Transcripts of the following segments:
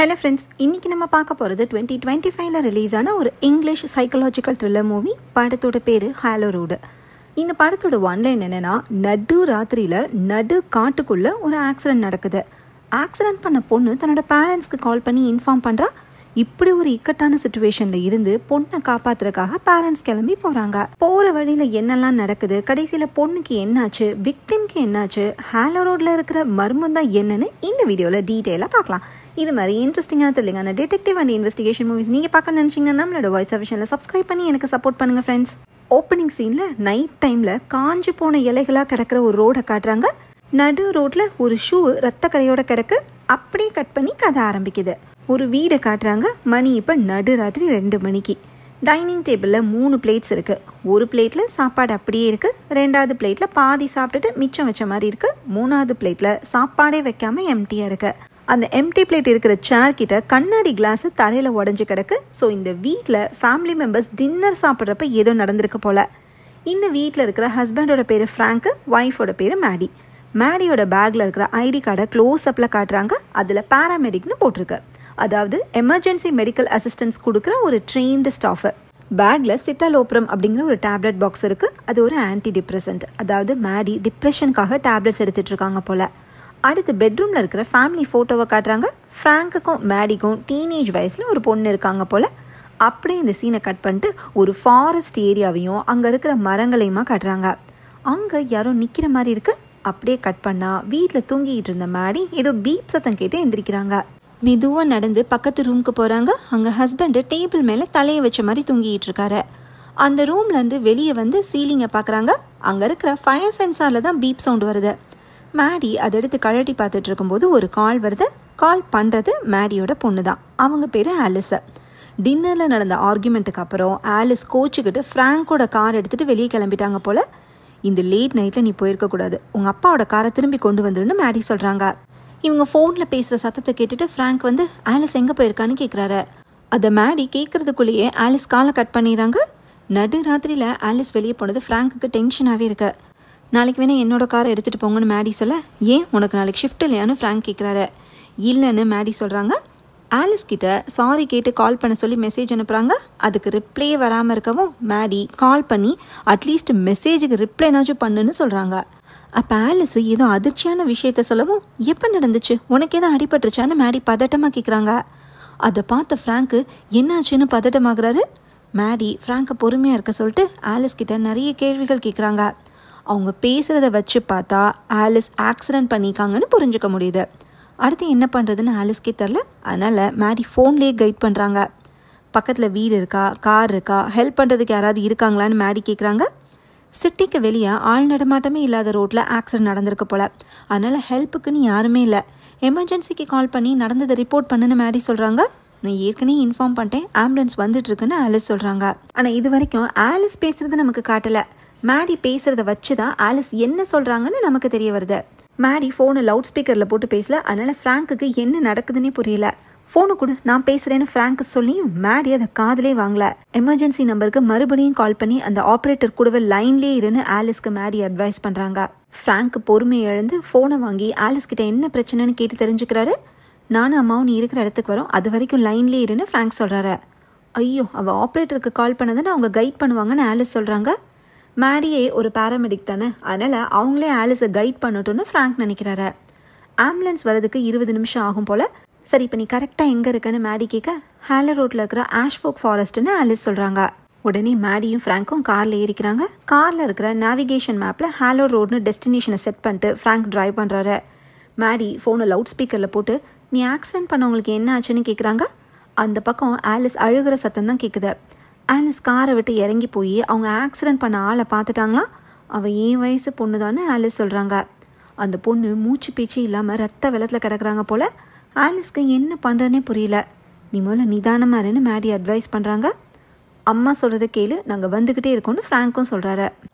Hello friends, இன்றைக்கி நம்ம பார்க்க போகிறது 2025 ரிலீஸ் ஆன ஒரு இங்கிலீஷ் சைக்கலாஜிக்கல் த்ரில்லர் மூவி. படத்தோட பேர் ஹாலோ ரோடு. இந்த படத்தோட ஒன்லைன் என்னென்னா, நடு ராத்திரியில் நடு காட்டுக்குள்ளே ஒரு ஆக்சிடென்ட் நடக்குது. ஆக்சிடென்ட் பண்ண பொண்ணு தன்னோட பேரண்ட்ஸ்க்கு கால் பண்ணி இன்ஃபார்ம் பண்ணுறா. இப்படி ஒரு இக்கட்டான சுச்சுவேஷனில் இருந்து பொண்ணை காப்பாற்றுறதுக்காக பேரண்ட்ஸ் கிளம்பி போகிறாங்க. போகிற வழியில் என்னெல்லாம் நடக்குது, கடைசியில் பொண்ணுக்கு என்னாச்சு, விக்டிம்க்கு என்னாச்சு, ஹாலோ ரோடில் இருக்கிற மர்மம் தான் என்னன்னு இந்த வீடியோவில் டீட்டெயிலாக பார்க்கலாம். இது மாதிரி இன்ட்ரெஸ்டிங்கான த்ரில்லிங்கான டிடெக்டிவ் அண்ட் இன்வெஸ்டிகேஷன் மூவிஸ் நீங்கள் பார்க்க நினச்சிங்கன்னா நம்மளோட வாய்ஸ் ஆஃபிஷனில் சப்ஸ்கிரைப் பண்ணி எனக்கு சப்போர்ட் பண்ணுங்கள் ஃப்ரெண்ட்ஸ். ஓப்பனிங் சீனில் நைட் டைமில் காஞ்சி போன இலைகளாக கிடக்கிற ஒரு ரோடை காட்டுறாங்க. நடு ரோட்டில் ஒரு ஷூ ரத்த கரையோட கிடக்கு. அப்படியே கட் பண்ணி கதை ஆரம்பிக்குது. ஒரு வீடை காட்டுறாங்க. மணி இப்போ நடு ராத்திரி 2 மணிக்கு. டைனிங் டேபிளில் 3 பிளேட்ஸ் இருக்குது. ஒரு பிளேட்டில் சாப்பாடு அப்படியே இருக்குது. 2வது பிளேட்டில் பாதி சாப்பிட்டுட்டு மிச்சம் வச்ச மாதிரி இருக்குது. 3வது பிளேட்டில் சாப்பாடே வைக்காமல் எம்டியாக இருக்குது. அந்த எம்டி பிளேட் இருக்கிற சேர் கிட்ட கண்ணாடி கிளாஸு தரையில் உடஞ்சி கிடக்கு. ஸோ இந்த வீட்டில் ஃபேமிலி மெம்பர்ஸ் டின்னர் சாப்பிட்றப்ப ஏதோ நடந்திருக்கு போல். இந்த வீட்டில் இருக்கிற ஹஸ்பண்டோட பேர் ஃப்ராங்க்கு, ஒய்ஃபோட பேர் மேடி. மேடியோட பேக்கில் இருக்கிற ஐடி கார்டை க்ளோஸ் அப்பில் காட்டுறாங்க. அதில் பேராமெடிக்னு போட்டிருக்கு. அதாவது எமர்ஜென்சி மெடிக்கல் அசிஸ்டன்ஸ் கொடுக்குற ஒரு ட்ரெயின்டு ஸ்டாஃபு. பேக்கில் சிட்டாலோப்ரம் அப்படிங்கிற ஒரு டேப்லெட் பாக்ஸ் இருக்குது. அது ஒரு ஆன்டி டிப்ரெசன்ட். அதாவது மேடி டிப்ரெஷனுக்காக டேப்லெட்ஸ் எடுத்துகிட்டு இருக்காங்க போல். அடுத்து பெட்ரூமில் இருக்கிற ஃபேமிலி ஃபோட்டோவை காட்டுறாங்க. ஃப்ராங்க்குக்கும் மேடிக்கும் டீனேஜ் வயசில் ஒரு பொண்ணு இருக்காங்க போல். அப்படியே இந்த சீனை கட் பண்ணிட்டு ஒரு ஃபாரஸ்ட் ஏரியாவையும் அங்கே இருக்கிற மரங்களையுமா காட்டுறாங்க. அங்கே யாரோ நிற்கிற மாதிரி இருக்குது. அப்படியே கட் பண்ணால் வீட்டில் தூங்கிக்கிட்டு இருந்த மேடி ஏதோ பீப் சத்தம் கேட்டு எந்திரிக்கிறாங்க. மெதுவாக நடந்து பக்கத்து ரூமுக்கு போகிறாங்க. அங்கே ஹஸ்பண்டு டேபிள் மேலே தலையை வச்ச மாதிரி தூங்கிக்கிட்டு இருக்காரு. அந்த ரூம்லேருந்து வெளியே வந்து சீலிங்கை பார்க்குறாங்க. அங்கே இருக்கிற ஃபயர் சென்சாரில் தான் பீப் சவுண்ட் வருது. மேடி அதை எடுத்து கழட்டி பார்த்துட்டு இருக்கும்போது ஒரு கால் வருது. கால் பண்ணுறது மேடியோட பொண்ணு தான். அவங்க பேர் ஆலிஸு. டின்னரில் நடந்த ஆர்குமெண்ட்டுக்கு அப்புறம் ஆலிஸ் கோச்சுக்கிட்டு ஃப்ராங்கோட கார் எடுத்துகிட்டு வெளியே கிளம்பிட்டாங்க போல். இந்த லேட் நைட்டில் நீ போயிருக்கக்கூடாது, உங்கள் அப்பாவோட காரை திரும்பி கொண்டு வந்துடுன்னு மேடி சொல்கிறாங்க. இவங்க ஃபோனில் பேசுகிற சத்தத்தை கேட்டுட்டு ஃப்ராங்க் வந்து ஆலிஸ் எங்கே போயிருக்கான்னு கேட்குறாரு. அதை மேடி கேட்குறதுக்குள்ளேயே ஆலிஸ் காலை கட் பண்ணிடுறாங்க. நடு ராத்திரியில் ஆலிஸ் வெளியே போனது ஃப்ராங்க்குக்கு டென்ஷனாகவே இருக்கு. நாளைக்கு வேணால் என்னோட காரை எடுத்துகிட்டு போங்கன்னு மேடி சொல்ல, ஏன் உனக்கு நாளைக்கு ஷிஃப்ட் இல்லையான்னு ஃப்ராங்க் கேட்குறாரு. இல்லைன்னு மேடி சொல்கிறாங்க. ஆலிஸ் கிட்ட சாரி கேட்டு கால் பண்ண சொல்லி மெசேஜ் அனுப்புகிறாங்க. அதுக்கு ரிப்ளே வராமல் இருக்கவும் மேடி கால் பண்ணி அட்லீஸ்ட் மெசேஜுக்கு ரிப்ளைனாச்சும் பண்ணுன்னு சொல்கிறாங்க. அப்போ ஆலிஸ் ஏதோ அதிர்ச்சியான விஷயத்த சொல்லவும், எப்போ நடந்துச்சு, உனக்கு எதுவும் அடிபட்டுருச்சான்னு மேடி பதட்டமாக கேட்குறாங்க. அதை பார்த்த ஃப்ராங்க்கு என்னாச்சுன்னு பதட்டமாகறாரு. மேடி ஃப்ராங்கை பொறுமையாக இருக்க சொல்லிட்டு ஆலிஸ் கிட்ட நிறைய கேள்விகள் கேட்குறாங்க. அவங்க பேசுகிறத வச்சு பார்த்தா ஆலிஸ் ஆக்சிடென்ட் பண்ணிக்காங்கன்னு புரிஞ்சுக்க முடியுது. அடுத்து என்ன பண்ணுறதுன்னு ஆலிஸ்க்கே தெரில. அதனால் மேடி ஃபோன்லேயே கைட் பண்ணுறாங்க. பக்கத்தில் வீடு இருக்கா, கார் இருக்கா, ஹெல்ப் பண்ணுறதுக்கு யாராவது இருக்காங்களான்னு மேடி கேட்குறாங்க. சிட்டிக்கு வெளியே ஆள் நடமாட்டமே இல்லாத ரோட்டில் ஆக்சிடென்ட் நடந்திருக்கு போல். அதனால் ஹெல்ப்புக்குன்னு யாருமே இல்லை. எமர்ஜென்சிக்கு கால் பண்ணி நடந்ததை ரிப்போர்ட் பண்ணுன்னு மேடி சொல்கிறாங்க. நான் ஏற்கனவே இன்ஃபார்ம் பண்ணிட்டேன், ஆம்புலன்ஸ் வந்துட்டுருக்குன்னு ஆலிஸ் சொல்கிறாங்க. ஆனால் இது வரைக்கும் ஆலிஸ் பேசுகிறது நமக்கு காட்டலை. மேடி பேசுகிறத வச்சு தான் ஆலிஸ் என்ன சொல்கிறாங்கன்னு நமக்கு தெரிய வருது. மேடி ஃபோனை லவுட் ஸ்பீக்கரில் போட்டு பேசல. அதனால் ஃப்ராங்க்குக்கு என்ன நடக்குதுன்னே புரியல. ஃபோனு கொடு, நான் பேசுகிறேன்னு ஃப்ராங்க்கு சொல்லியும் மேடி அதை காதலே வாங்கல. எமர்ஜென்சி நம்பருக்கு மறுபடியும் கால் பண்ணி அந்த ஆப்ரேட்டர் கூடவே லைன்லேயே இருன்னு ஆலிஸ்க்கு மேடி அட்வைஸ் பண்ணுறாங்க. ஃப்ராங்க்கு பொறுமையை இழந்து ஃபோனை வாங்கி ஆலிஸ் கிட்ட என்ன பிரச்சனைன்னு கேட்டு தெரிஞ்சுக்கிறாரு. நானும் அம்மாவும் நீ இருக்கிற இடத்துக்கு வரோம், அது வரைக்கும் லைன்லேயே இருன்னு ஃப்ராங்க் சொல்கிறாரு. ஐயோ, அவள் ஆப்ரேட்டருக்கு கால் பண்ணதுன்னு அவங்க கைட் பண்ணுவாங்கன்னு ஆலிஸ் சொல்கிறாங்க. மேடியே ஒரு பேராமெடிக் தானே, அதனால் அவங்களே ஆலிஸை கைட் பண்ணட்டும்னு ஃப்ராங்க் நினைக்கிறாரு. ஆம்புலன்ஸ் வரதுக்கு 20 நிமிஷம் ஆகும் போல். சரி, இப்போ நீ கரெக்டாக எங்கே இருக்கன்னு மேடி கேட்க, ஹாலோ ரோட்டில் இருக்கிற ஆஷ்ஃபோக் ஃபாரஸ்ட்டுன்னு ஆலிஸ் சொல்கிறாங்க. உடனே மேடியும் ஃப்ராங்க்கும் காரில் ஏறிக்கிறாங்க. காரில் இருக்கிற நேவிகேஷன் மேப்பில் ஹாலோ ரோடுன்னு டெஸ்டினேஷனை செட் பண்ணிட்டு ஃப்ராங்க் ட்ரைவ் பண்ணுறாரு. மேடி ஃபோனை லவுட் ஸ்பீக்கரில் போட்டு நீ ஆக்சிடென்ட் பண்ணவங்களுக்கு என்ன ஆச்சுன்னு கேட்குறாங்க. அந்த பக்கம் ஆலிஸ் அழுகிற சத்தம் தான் கேட்குது. ஆலிஸ் காரை விட்டு இறங்கி போய் அவங்க ஆக்சிடென்ட் பண்ண ஆளை பார்த்துட்டாங்களா. அவள் என் வயசு பொண்ணு தானே ஆலிஸ் சொல்கிறாங்க. அந்த பொண்ணு மூச்சு பேச்சு இல்லாமல் ரத்த வெள்ளத்தில் கிடக்குறாங்க போல். ஆலிஸ்க்கு என்ன பண்ணுறதுனே புரியல. நீ முதல்ல நிதானமாக இருன்னு மேடி அட்வைஸ் பண்ணுறாங்க. அம்மா சொல்கிறத கேளு, நாங்கள் வந்துக்கிட்டே இருக்கோன்னு ஃப்ராங்க்கும் சொல்கிறாரு.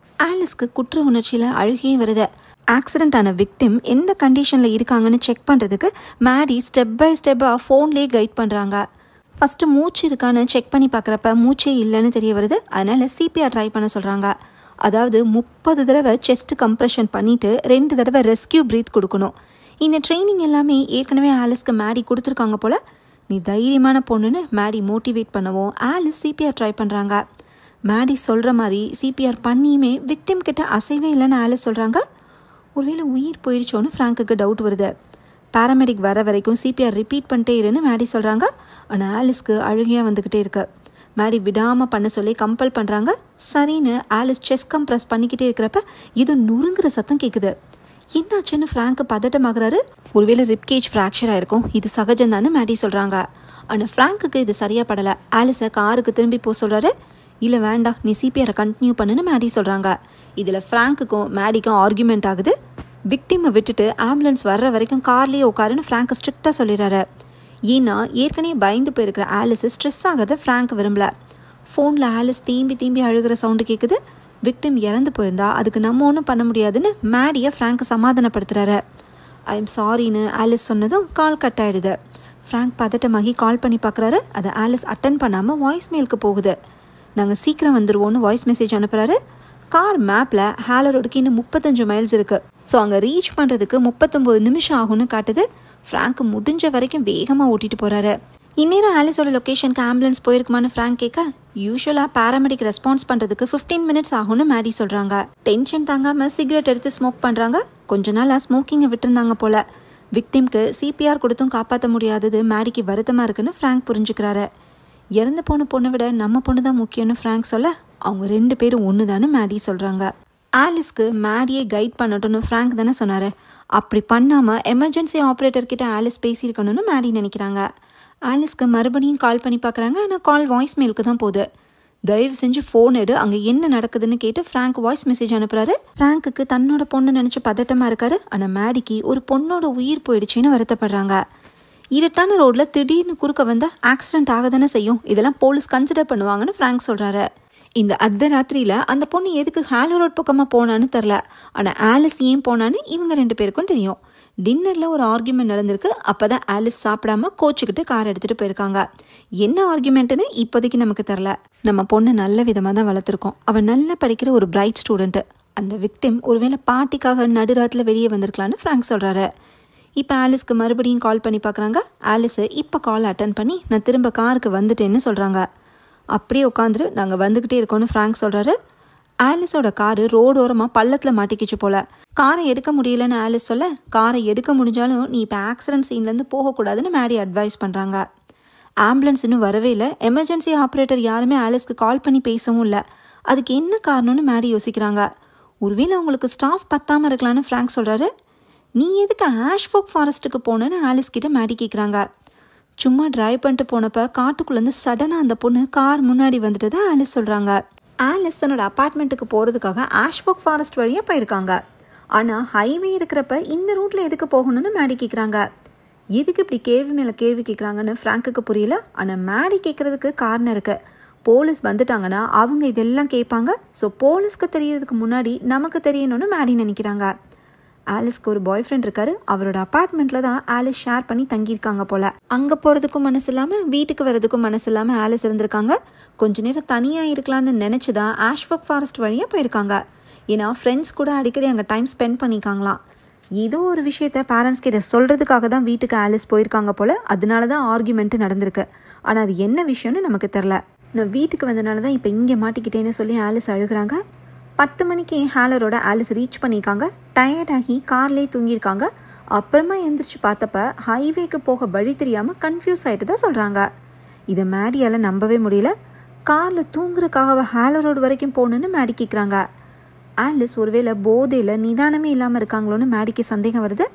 ஆலிஸ்க்கு குற்ற உணர்ச்சியில் அழுகையே வருது. ஆக்சிடென்ட் ஆன விக்டிம் எந்த கண்டிஷனில் இருக்காங்கன்னு செக் பண்ணுறதுக்கு மேடி ஸ்டெப் பை ஸ்டெப்பாக ஃபோன்லேயே கைட் பண்ணுறாங்க. ஃபஸ்ட்டு மூச்சு இருக்கான்னு செக் பண்ணி பார்க்குறப்ப மூச்சே இல்லைன்னு தெரிய வருது. அதனால் சிபிஆர் ட்ரை பண்ண சொல்கிறாங்க. அதாவது 30 தடவை செஸ்ட் கம்ப்ரெஷன் பண்ணிவிட்டு 2 தடவை ரெஸ்கியூ ப்ரீத் கொடுக்கணும். இந்த ட்ரைனிங் எல்லாமே ஏற்கனவே ஆலிஸ்க்கு மேடி கொடுத்துருக்காங்க போல். நீ தைரியமான பொண்ணுன்னு மேடி மோட்டிவேட் பண்ணவும் ஆலிஸ் சிபிஆர் ட்ரை பண்ணுறாங்க. மேடி சொல்கிற மாதிரி சிபிஆர் பண்ணியுமே விக்டிம் கிட்ட அசைவே இல்லைன்னு ஆலிஸ் சொல்கிறாங்க. ஒருவேளை உயிர் போயிடுச்சோன்னு ஃப்ராங்க்குக்கு டவுட் வருது. பேராமெடிக் வர வரைக்கும் சிபிஆர் ரிப்பீட் பண்ணிட்டே இருன்னு மேடி சொல்கிறாங்க. ஆனால் ஆலிஸ்க்கு அழுகையாக வந்துக்கிட்டே இருக்கு. மேடி விடாமல் பண்ண சொல்லி கம்பல் பண்ணுறாங்க. சரின்னு ஆலிஸ் செஸ்ட் கம்ப்ரெஸ் பண்ணிக்கிட்டே இருக்கிறப்ப இது நுறுங்குற சத்தம் கேட்குது. என்னாச்சுன்னு ஃப்ராங்க்கு பதட்டமாகறாரு. ஒருவேளை ரிப்கேஜ் ஃப்ராக்சர் ஆயிருக்கும், இது சகஜம்தான்னு மேடி சொல்கிறாங்க. ஆனால் ஃப்ராங்க்குக்கு இது சரியாக படலை. ஆலிஸை காருக்கு திரும்பி போக சொல்கிறாரு. இல்லை வேண்டாம், நீ சிபிஆரை கண்டினியூ பண்ணுன்னு மேடி சொல்கிறாங்க. இதில் ஃப்ராங்க்குக்கும் மேடிக்கும் ஆர்குமெண்ட் ஆகுது. விக்டிமை விட்டுட்டு ஆம்புலன்ஸ் வர்ற வரைக்கும் கார்லேயே உட்காருன்னு ஃப்ராங்க் ஸ்ட்ரிக்டாக சொல்லிடுறாரு. ஏன்னா ஏற்கனவே பயந்து போயிருக்கிற ஆலிஸ் ஸ்ட்ரெஸ் ஆகிறத ஃப்ராங்க் விரும்பல. ஃபோனில் ஆலிஸ் தீம்பி அழுகிற சவுண்டு கேட்குது. விக்டிம் இறந்து போயிருந்தா அதுக்கு நம்ம ஒன்றும் பண்ண முடியாதுன்னு மேடியை ஃப்ராங்க் சமாதானப்படுத்துகிறாரு. ஐ எம் சாரின்னு ஆலிஸ் சொன்னதும் கால் கட் ஆகிடுது. ஃப்ராங்க் பதட்டமாகி கால் பண்ணி பார்க்குறாரு. அதை ஆலிஸ் அட்டன் பண்ணாமல் வாய்ஸ் மெயிலுக்கு போகுது. நாங்கள் சீக்கிரம் வந்துடுவோன்னு வாய்ஸ் மெசேஜ் அனுப்புகிறாரு. கார் மேப்பில் ஹாலோ ரோடுக்கு இன்னும் 35 மைல்ஸ் இருக்குது. ஸோ அங்கே ரீச் பண்ணுறதுக்கு 39 நிமிஷம் ஆகும்னு காட்டுது. ஃப்ராங்க் முடிஞ்ச வரைக்கும் வேகமாக ஓட்டிகிட்டு போகிறாரு. இந்நேரம் ஆலிஸோட லொக்கேஷனுக்கு ஆம்புலன்ஸ் போயிருக்குமான்னு ஃப்ராங்க் கேட்க, யூஸ்வலாக பேராமெடிக் ரெஸ்பான்ஸ் பண்ணுறதுக்கு 15 மினிட்ஸ் ஆகும்னு மேடி சொல்கிறாங்க. டென்ஷன் தாங்காமல் சிகரெட் எடுத்து ஸ்மோக் பண்ணுறாங்க. கொஞ்ச நாளாக ஸ்மோக்கிங்கை விட்டுருந்தாங்க போல். விக்டிம்க்கு சிபிஆர் கொடுத்தும் காப்பாற்ற முடியாதது மேடிக்கு வருத்தமாக இருக்குன்னு ஃப்ராங்க் புரிஞ்சுக்கிறாரு. இறந்து போன பொண்ணை விட நம்ம பொண்ணு தான் முக்கியம்னு ஃப்ராங்க் சொல்ல, அவங்க 2 பேரும் ஒன்று தானே மேடி சொல்கிறாங்க. ஆலிஸ்க்கு மேடியை கைட் பண்ணட்டும்னு ஃப்ராங்க் தானே சொன்னார். அப்படி பண்ணாமல் எமர்ஜென்சி ஆப்ரேட்டர்கிட்ட ஆலிஸ் பேசியிருக்கணும்னு மேடி நினைக்கிறாங்க. ஆலிஸ்க்கு மறுபடியும் கால் பண்ணி பார்க்குறாங்க. ஆனால் கால் வாய்ஸ் மெயிலுக்கு தான் போகுது. தயவு செஞ்சு ஃபோன் எடு, அங்கே என்ன நடக்குதுன்னு கேட்டு ஃப்ராங்க் வாய்ஸ் மெசேஜ் அனுப்புகிறாரு. ஃப்ராங்க்குக்கு தன்னோட பொண்ணு நினச்சி பதட்டமாக இருக்காரு. ஆனால் மேடிக்கு ஒரு பொண்ணோட உயிர் போயிடுச்சுன்னு வருத்தப்படுறாங்க. இருட்டான ரோடில் திடீர்னு குறுக்க வந்தால் ஆக்சிடென்ட் ஆக தானே செய்யும், இதெல்லாம் போலீஸ் கன்சிடர் பண்ணுவாங்கன்னு ஃப்ராங்க் சொல்கிறாரு. இந்த அர்த்தராத்திரியில் அந்த பொண்ணு எதுக்கு ஹாலோ ரோட் பக்கமாக போனான்னு தெரில. ஆனால் ஆலிஸ் ஏன் போனான்னு இவங்க 2 பேருக்கும் தெரியும். டின்னரில் ஒரு ஆர்குமெண்ட் நடந்திருக்கு. அப்போ தான் ஆலிஸ் சாப்பிடாம கோச்சிக்கிட்டு கார் எடுத்துகிட்டு போயிருக்காங்க. என்ன ஆர்குமெண்ட்டுன்னு இப்போதைக்கு நமக்கு தெரில. நம்ம பொண்ணு நல்ல விதமாக தான் வளர்த்துருக்கோம். அவன் நல்லா படிக்கிற ஒரு பிரைட் ஸ்டூடெண்ட்டு. அந்த விக்டிம் ஒருவேளை பார்ட்டிக்காக நடுராத்தில் வெளியே வந்திருக்கலான்னு ஃப்ராங்க் சொல்கிறாரு. இப்போ ஆலிஸ்க்கு மறுபடியும் கால் பண்ணி பார்க்குறாங்க. ஆலிஸு இப்போ கால் அட்டன் பண்ணி நான் திரும்ப காருக்கு வந்துட்டேன்னு சொல்கிறாங்க. அப்படியே உட்காந்துரு, நாங்கள் வந்துக்கிட்டே இருக்கோன்னு ஃப்ராங்க் சொல்கிறாரு. ஆலிஸோட காரு ரோடோரமாக பள்ளத்தில் மாட்டிக்கிச்சு போல். காரை எடுக்க முடியலன்னு ஆலிஸ் சொல்ல, காரை எடுக்க முடிஞ்சாலும் நீ இப்போ ஆக்சிடென்ட் சீன்லேருந்து போகக்கூடாதுன்னு மேடி அட்வைஸ் பண்ணுறாங்க. ஆம்புலன்ஸ் இன்னும் வரவே இல்லை. எமர்ஜென்சி ஆப்ரேட்டர் யாருமே ஆலிஸ்க்கு கால் பண்ணி பேசவும் இல்லை. அதுக்கு என்ன காரணம்னு மேடி யோசிக்கிறாங்க. ஒருவேளை அவங்களுக்கு ஸ்டாஃப் பத்தாமல் இருக்கலான்னு ஃப்ராங்க் சொல்கிறாரு. நீ எதுக்கு ஆஷ்ஃபோக் ஃபாரஸ்ட்டுக்கு போனேன்னு ஆலிஸ் கிட்ட மேடி கேட்குறாங்க. சும்மா டிரைவ் பண்ணிட்டு போனப்போ காட்டுக்குள்ளேருந்து சடனாக அந்த பொண்ணு கார் முன்னாடி வந்துட்டு தான் ஆலிஸ் சொல்கிறாங்க. ஆலிஸ் தன்னோட அப்பார்ட்மெண்ட்டுக்கு போகிறதுக்காக ஆஷ்ஃபோக் ஃபாரஸ்ட் வழியாக போயிருக்காங்க. ஆனால் ஹைவே இருக்கிறப்ப இந்த ரூட்டில் எதுக்கு போகணும்னு மேடி கேட்குறாங்க. எதுக்கு இப்படி கேள்வி மேலே கேள்வி கேட்குறாங்கன்னு ஃப்ராங்க்குக்கு புரியல. ஆனால் மேடி கேட்குறதுக்கு காரணம் இருக்குது. போலீஸ் வந்துட்டாங்கன்னா அவங்க இதெல்லாம் கேட்பாங்க. ஸோ போலீஸ்க்கு தெரியறதுக்கு முன்னாடி நமக்கு தெரியணும்னு மேடி நினைக்கிறாங்க. ஆலிஸ்க்கு ஒரு பாய் ஃப்ரெண்ட் இருக்காரு. அவரோட அப்பார்ட்மெண்ட்டில் தான் ஆலிஸ் ஷேர் பண்ணி தங்கியிருக்காங்க போல். அங்கே போகிறதுக்கும் மனசு இல்லாமல் வீட்டுக்கு வர்றதுக்கும் மனசு இல்லாமல் ஆலிஸ் இருந்திருக்காங்க. கொஞ்ச நேரம் தனியாக இருக்கலான்னு நினச்சி தான் ஆஷ்ஃபோக் ஃபாரஸ்ட் வழியாக போயிருக்காங்க. ஏன்னா ஃப்ரெண்ட்ஸ் கூட அடிக்கடி அங்கே டைம் ஸ்பெண்ட் பண்ணிக்காங்களாம். ஏதோ ஒரு விஷயத்த பேரண்ட்ஸ் கிட்ட சொல்கிறதுக்காக தான் வீட்டுக்கு ஆலிஸ் போயிருக்காங்க போல். அதனால தான் ஆர்குமெண்ட்டு நடந்திருக்கு. ஆனால் அது என்ன விஷயம்னு நமக்கு தெரில. நான் வீட்டுக்கு வந்தனால தான் இப்போ இங்கே மாட்டிக்கிட்டேன்னு சொல்லி ஆலிஸ் அழுகிறாங்க. 10 மணிக்கு ஹாலரோட ஆலிஸ் ரீச் பண்ணியிருக்காங்க. டயர்டாகி கார்லேயே தூங்கியிருக்காங்க. அப்புறமா எந்திரிச்சு பார்த்தப்ப ஹைவேக்கு போக வழி தெரியாமல் கன்ஃபியூஸ் ஆகிட்டு தான் சொல்கிறாங்க. இதை மேடியால் நம்பவே முடியல. காரில் தூங்குறதுக்காக ஹாலோ ரோடு வரைக்கும் போகணுன்னு மேடி கேட்குறாங்க. ஆலிஸ் ஒருவேளை போதையில் நிதானமே இல்லாமல் இருக்காங்களோன்னு மேடிக்கு சந்தேகம் வருது.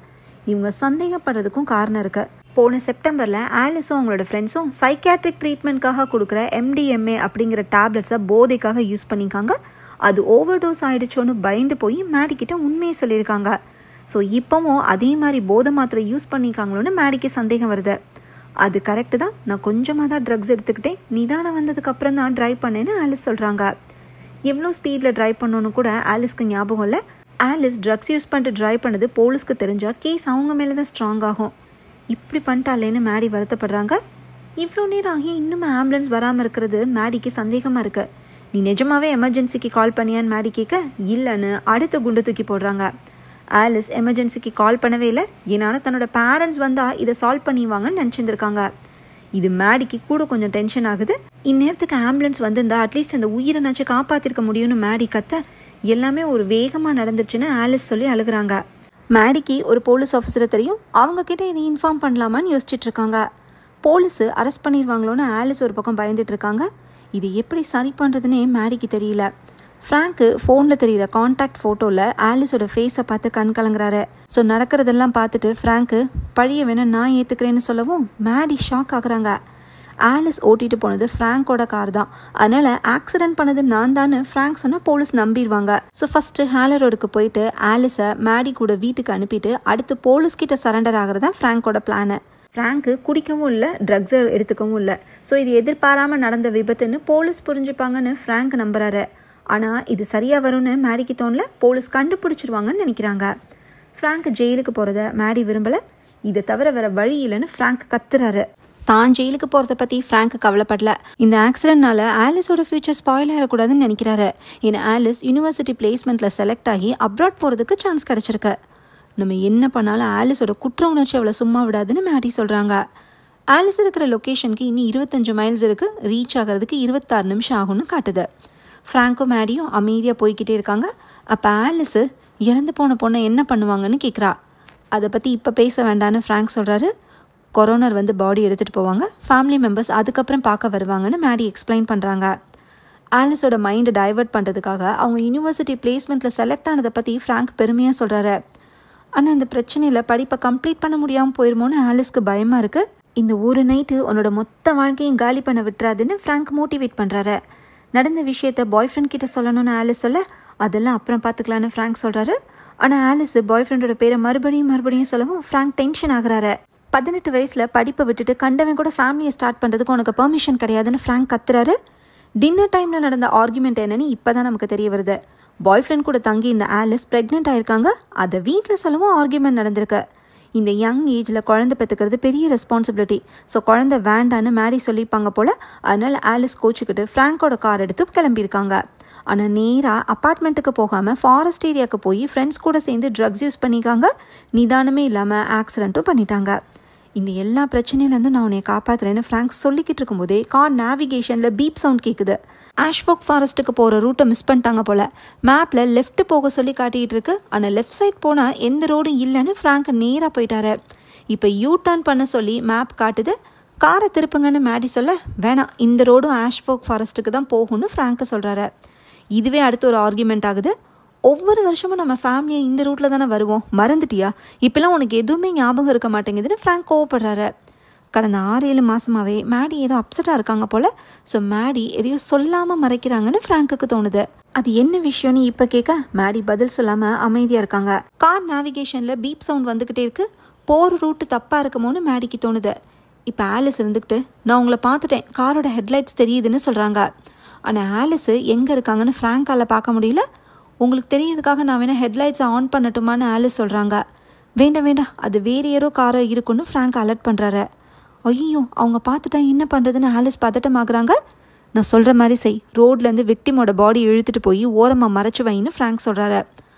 இவங்க சந்தேகப்படுறதுக்கும் காரணம் இருக்குது. போன செப்டம்பரில் ஆலிஸும் அவங்களோட ஃப்ரெண்ட்ஸும் சைக்கியாட்ரிக் ட்ரீட்மெண்ட்காக கொடுக்குற MDMA அப்படிங்கிற டேப்லெட்ஸை போதைக்காக யூஸ் பண்ணிக்காங்க. அது ஓவர்டோஸ் ஆகிடுச்சோன்னு பயந்து போய் மேடிக்கிட்ட உண்மையை சொல்லியிருக்காங்க. ஸோ இப்போவும் அதே மாதிரி போதை மாத்திரை யூஸ் பண்ணியிருக்காங்களோன்னு மேடிக்கு சந்தேகம் வருது. அது கரெக்டு தான், நான் கொஞ்சமாக தான் ட்ரக்ஸ் எடுத்துக்கிட்டேன், நிதானம் வந்ததுக்கப்புறம் தான் ட்ரைவ் பண்ணேன்னு ஆலிஸ் சொல்கிறாங்க. எவ்வளோ ஸ்பீடில் ட்ரைவ் பண்ணணுன்னு கூட ஆலிஸ்க்கு ஞாபகம் இல்லை. ஆலிஸ் ட்ரக்ஸ் யூஸ் பண்ணிட்டு ட்ரைவ் பண்ணது போலீஸ்க்கு தெரிஞ்சால் கேஸ் அவங்க மேலே தான் ஸ்ட்ராங் ஆகும். இப்படி பண்ணிட்டாலேன்னு மேடி வருத்தப்படுறாங்க. இவ்வளோ நேரம் ஆகி இன்னும் ஆம்புலன்ஸ் வராமல் இருக்கிறது மேடிக்கு சந்தேகமாக இருக்குது. நீ நிஜமாவே எமர்ஜென்சிக்கு கால் பண்ணியான்னு மேடி கேட்க, இல்லைன்னு அடுத்த குண்டு தூக்கி போடுறாங்க. ஆலிஸ் எமர்ஜென்சிக்கு கால் பண்ணவே இல்லை. ஏன்னா தன்னோட பேரண்ட்ஸ் வந்தால் இதை சால்வ் பண்ணிவாங்கன்னு நினச்சிருந்துருக்காங்க. இது மேடிக்கு கூட கொஞ்சம் டென்ஷன் ஆகுது. இந்நேரத்துக்கு ஆம்புலன்ஸ் வந்திருந்தா அட்லீஸ்ட் அந்த உயிரை காப்பாற்றிருக்க முடியும்னு மேடி கத்த எல்லாமே ஒரு வேகமாக நடந்துருச்சுன்னு ஆலிஸ் சொல்லி அழுகுறாங்க. மேடிக்கு ஒரு போலீஸ் ஆஃபீஸரை தெரியும். அவங்க கிட்ட இதை இன்ஃபார்ம் பண்ணலாமான்னு யோசிச்சுட்டு இருக்காங்க. போலீஸு அரெஸ்ட் பண்ணிடுவாங்களோன்னு ஆலிஸ் ஒரு பக்கம் பயந்துட்டு இருக்காங்க. இது எப்படி சரி பண்ணுறதுன்னே மேடிக்கு தெரியல. ஃப்ராங்க்கு ஃபோனில் தெரிகிற கான்டாக்ட் ஃபோட்டோவில் ஆலிஸோட ஃபேஸை பார்த்து கண் கலங்குறாரு. ஸோ நடக்கிறதெல்லாம் பார்த்துட்டு ஃப்ராங்க்கு பழிய வேணால் நான் ஏற்றுக்கிறேன்னு சொல்லவும் மேடி ஷாக் ஆகுறாங்க. ஆலிஸ் ஓட்டிகிட்டு போனது ஃப்ராங்கோட கார் தான், அதனால் ஆக்சிடென்ட் பண்ணது நான் தான்னு ஃப்ராங்க் சொன்னால் போலீஸ் நம்பிடுவாங்க. ஸோ ஃபஸ்ட்டு ஹாலோ ரோடுக்கு போயிட்டு ஆலிஸை மேடி கூட வீட்டுக்கு அனுப்பிட்டு அடுத்து போலீஸ்கிட்ட சரண்டர் ஆகிறதா ஃப்ராங்கோட பிளானு. ஃப்ராங்க்கு குடிக்கவும் இல்லை, ட்ரக்ஸை எடுத்துக்கவும் இல்லை. ஸோ இது எதிர்பாராமல் நடந்த விபத்துன்னு போலீஸ் புரிஞ்சுப்பாங்கன்னு ஃப்ராங்க் நம்புறாரு. ஆனால் இது சரியாக வரும்னு மேடிக்கு தோணல. போலீஸ் கண்டுபிடிச்சிருவாங்கன்னு நினைக்கிறாங்க. ஃப்ராங்க் ஜெயிலுக்கு போகிறத மேடி விரும்பலை. இதை தவிர வேறு வழி இல்லைன்னு ஃப்ராங்க் கத்துறாரு. தான் ஜெயிலுக்கு போகிறத பற்றி ஃப்ராங்க் கவலைப்படல. இந்த ஆக்சிடென்ட்னால ஆலிஸோட ஃபியூச்சர் ஸ்பாயில் ஆகக்கூடாதுன்னு நினைக்கிறாரு. ஏன்னா ஆலிஸ் யூனிவர்சிட்டி பிளேஸ்மெண்ட்டில் செலக்ட் ஆகி அப்ராட் போகிறதுக்கு சான்ஸ் கிடச்சிருக்கு. நம்ம என்ன பண்ணாலும் ஆலிஸோட குற்ற உணர்ச்சி அவளை சும்மா விடாதுன்னு மேடி சொல்கிறாங்க. ஆலிஸ் இருக்கிற லொக்கேஷனுக்கு இன்னும் 25 மைல்ஸ் இருக்குது. ரீச் ஆகிறதுக்கு 26 நிமிஷம் ஆகும்னு காட்டுது. ஃப்ராங்க்கும் மேடியும் அமைதியாக போய்கிட்டே இருக்காங்க. அப்போ ஆலிஸு இறந்து போன பொண்ணை என்ன பண்ணுவாங்கன்னு கேட்குறா. அதை பற்றி இப்போ பேச வேண்டான்னு ஃப்ராங்க் சொல்கிறாரு. கொரோனர் வந்து பாடி எடுத்துகிட்டு போவாங்க, ஃபேமிலி மெம்பர்ஸ் அதுக்கப்புறம் பார்க்க வருவாங்கன்னு மேடி எக்ஸ்பிளைன் பண்ணுறாங்க. ஆலிஸோட மைண்டை டைவர்ட் பண்ணுறதுக்காக அவங்க யூனிவர்சிட்டி பிளேஸ்மெண்ட்டில் செலக்ட் ஆனதை பற்றி ஃப்ராங்க் பெருமையாக சொல்கிறாரு. ஆனால் இந்த பிரச்சனையில் படிப்பை கம்ப்ளீட் பண்ண முடியாமல் போயிருமோன்னு ஆலிஸ்க்கு பயமாக இருக்குது. இந்த ஒரு நைட்டு உன்னோட மொத்த வாழ்க்கையும் காலி பண்ண விட்டுறாதுன்னு ஃப்ராங்க் மோட்டிவேட் பண்ணுறாரு. நடந்த விஷயத்த பாய் ஃப்ரெண்ட் கிட்ட சொல்லணும்னு ஆலிஸ் சொல்ல அதெல்லாம் அப்புறம் பார்த்துக்கலான்னு ஃப்ராங்க் சொல்கிறாரு. ஆனால் ஆலிஸ் பாய் ஃப்ரெண்டோட பேரை மறுபடியும் சொல்லவும் ஃப்ராங்க் டென்ஷன் ஆகுறாரு. 18 வயசில் படிப்பை விட்டுட்டு கண்டவன் கூட ஃபேமிலியை ஸ்டார்ட் பண்ணுறதுக்கு உனக்கு பெர்மிஷன் கிடையாதுன்னு ஃப்ராங்க் கத்துறாரு. டின்னர் டைமில் நடந்த ஆர்குமெண்ட் என்னன்னு இப்போ தான் நமக்கு தெரிய வருது. பாய் ஃப்ரெண்ட் கூட தங்கி இந்த ஆலிஸ் ப்ரெக்னென்ட் ஆயிருக்காங்க. அதை வீட்டில் சொல்லவும் ஆர்குமெண்ட் நடந்திருக்கு. இந்த யங் ஏஜில் குழந்தை பெற்றுக்கிறது பெரிய ரெஸ்பான்சிபிலிட்டி. ஸோ குழந்தை வேண்டான்னு மேடி சொல்லியிருப்பாங்க போல். அதனால் ஆலிஸ் கோச்சுக்கிட்டு ஃப்ராங்கோட கார் எடுத்து கிளம்பியிருக்காங்க. ஆனால் நேராக அப்பார்ட்மெண்ட்டுக்கு போகாமல் ஃபாரஸ்ட் ஏரியாவுக்கு போய் ஃப்ரெண்ட்ஸ் கூட சேர்ந்து ட்ரக்ஸ் யூஸ் பண்ணிக்காங்க. நிதானமே இல்லாமல் ஆக்சிடென்ட்டும் பண்ணிட்டாங்க. இந்த எல்லா பிரச்சனையிலேருந்தும் நான் உன்னை காப்பாற்றுறேன்னு ஃப்ராங்க் சொல்லிக்கிட்டு இருக்கும்போதே கார் நேவிகேஷனில் பீப் சவுண்ட் கேட்குது. ஆஷ்ஃபோக் ஃபாரஸ்ட்டுக்கு போகிற ரூட்டை மிஸ் பண்ணிட்டாங்க போல். மேப்பில் லெஃப்ட் போக சொல்லி காட்டிகிட்டு இருக்கு. ஆனால் லெஃப்ட் சைட் போனால் எந்த ரோடும் இல்லைன்னு ஃப்ராங்க் நேராக போயிட்டாரு. இப்போ யூ டர்ன் பண்ண சொல்லி மேப் காட்டுது. காரை திருப்புங்கன்னு மேடி சொல்ல வேணாம், இந்த ரோடும் ஆஷ்ஃபோக் ஃபாரஸ்ட்டுக்கு தான் போகும்னு ஃப்ராங்க் சொல்கிறாரு. இதுவே அடுத்து ஒரு ஆர்குமெண்ட் ஆகுது. ஒவ்வொரு வருஷமும் நம்ம ஃபேமிலியை இந்த ரூட்டில் தானே வருவோம், மறந்துட்டியா? இப்போலாம் உனக்கு எதுவுமே ஞாபகம் இருக்க மாட்டேங்குதுன்னு ஃப்ராங்க் கோவப்படுறாரு. கடந்த 6-7 மாதமாகவே மேடி ஏதோ அப்செட்டாக இருக்காங்க போல். ஸோ மேடி எதையோ சொல்லாமல் மறைக்கிறாங்கன்னு ஃப்ராங்க்குக்கு தோணுது. அது என்ன விஷயம்னு இப்போ கேட்க மேடி பதில் சொல்லாமல் அமைதியாக இருக்காங்க. கார் நேவிகேஷனில் பீப் சவுண்ட் வந்துக்கிட்டே இருக்குது. போகிற ரூட்டு தப்பாக இருக்குமோன்னு மேடிக்கு தோணுது. இப்போ ஆலிஸ் இருந்துக்கிட்டு நான் உங்களை பார்த்துட்டேன், காரோட ஹெட்லைட்ஸ் தெரியுதுன்னு சொல்கிறாங்க. ஆனால் ஆலிஸு எங்கே இருக்காங்கன்னு ஃப்ராங்கால் பார்க்க முடியல. உங்களுக்கு தெரியறதுக்காக நான் வேணால் ஹெட்லைட்ஸை ஆன் பண்ணட்டுமான்னு ஆலிஸ் சொல்கிறாங்க. வேண்டாம், அது வேறு யாரோ காரோ இருக்குன்னு ஃப்ராங்க் அலர்ட் பண்ணுறாரு. ஐயோ, அவங்க பார்த்துட்டா என்ன பண்ணுறதுன்னு ஆலிஸ் பதட்டமாகறாங்க. நான் சொல்கிற மாதிரி செய், ரோட்லேருந்து விக்டிமோட பாடி இழுத்துட்டு போய் ஓரமாக மறைச்சு வைன்னு ஃப்ராங்க் சொல்கிறாரு.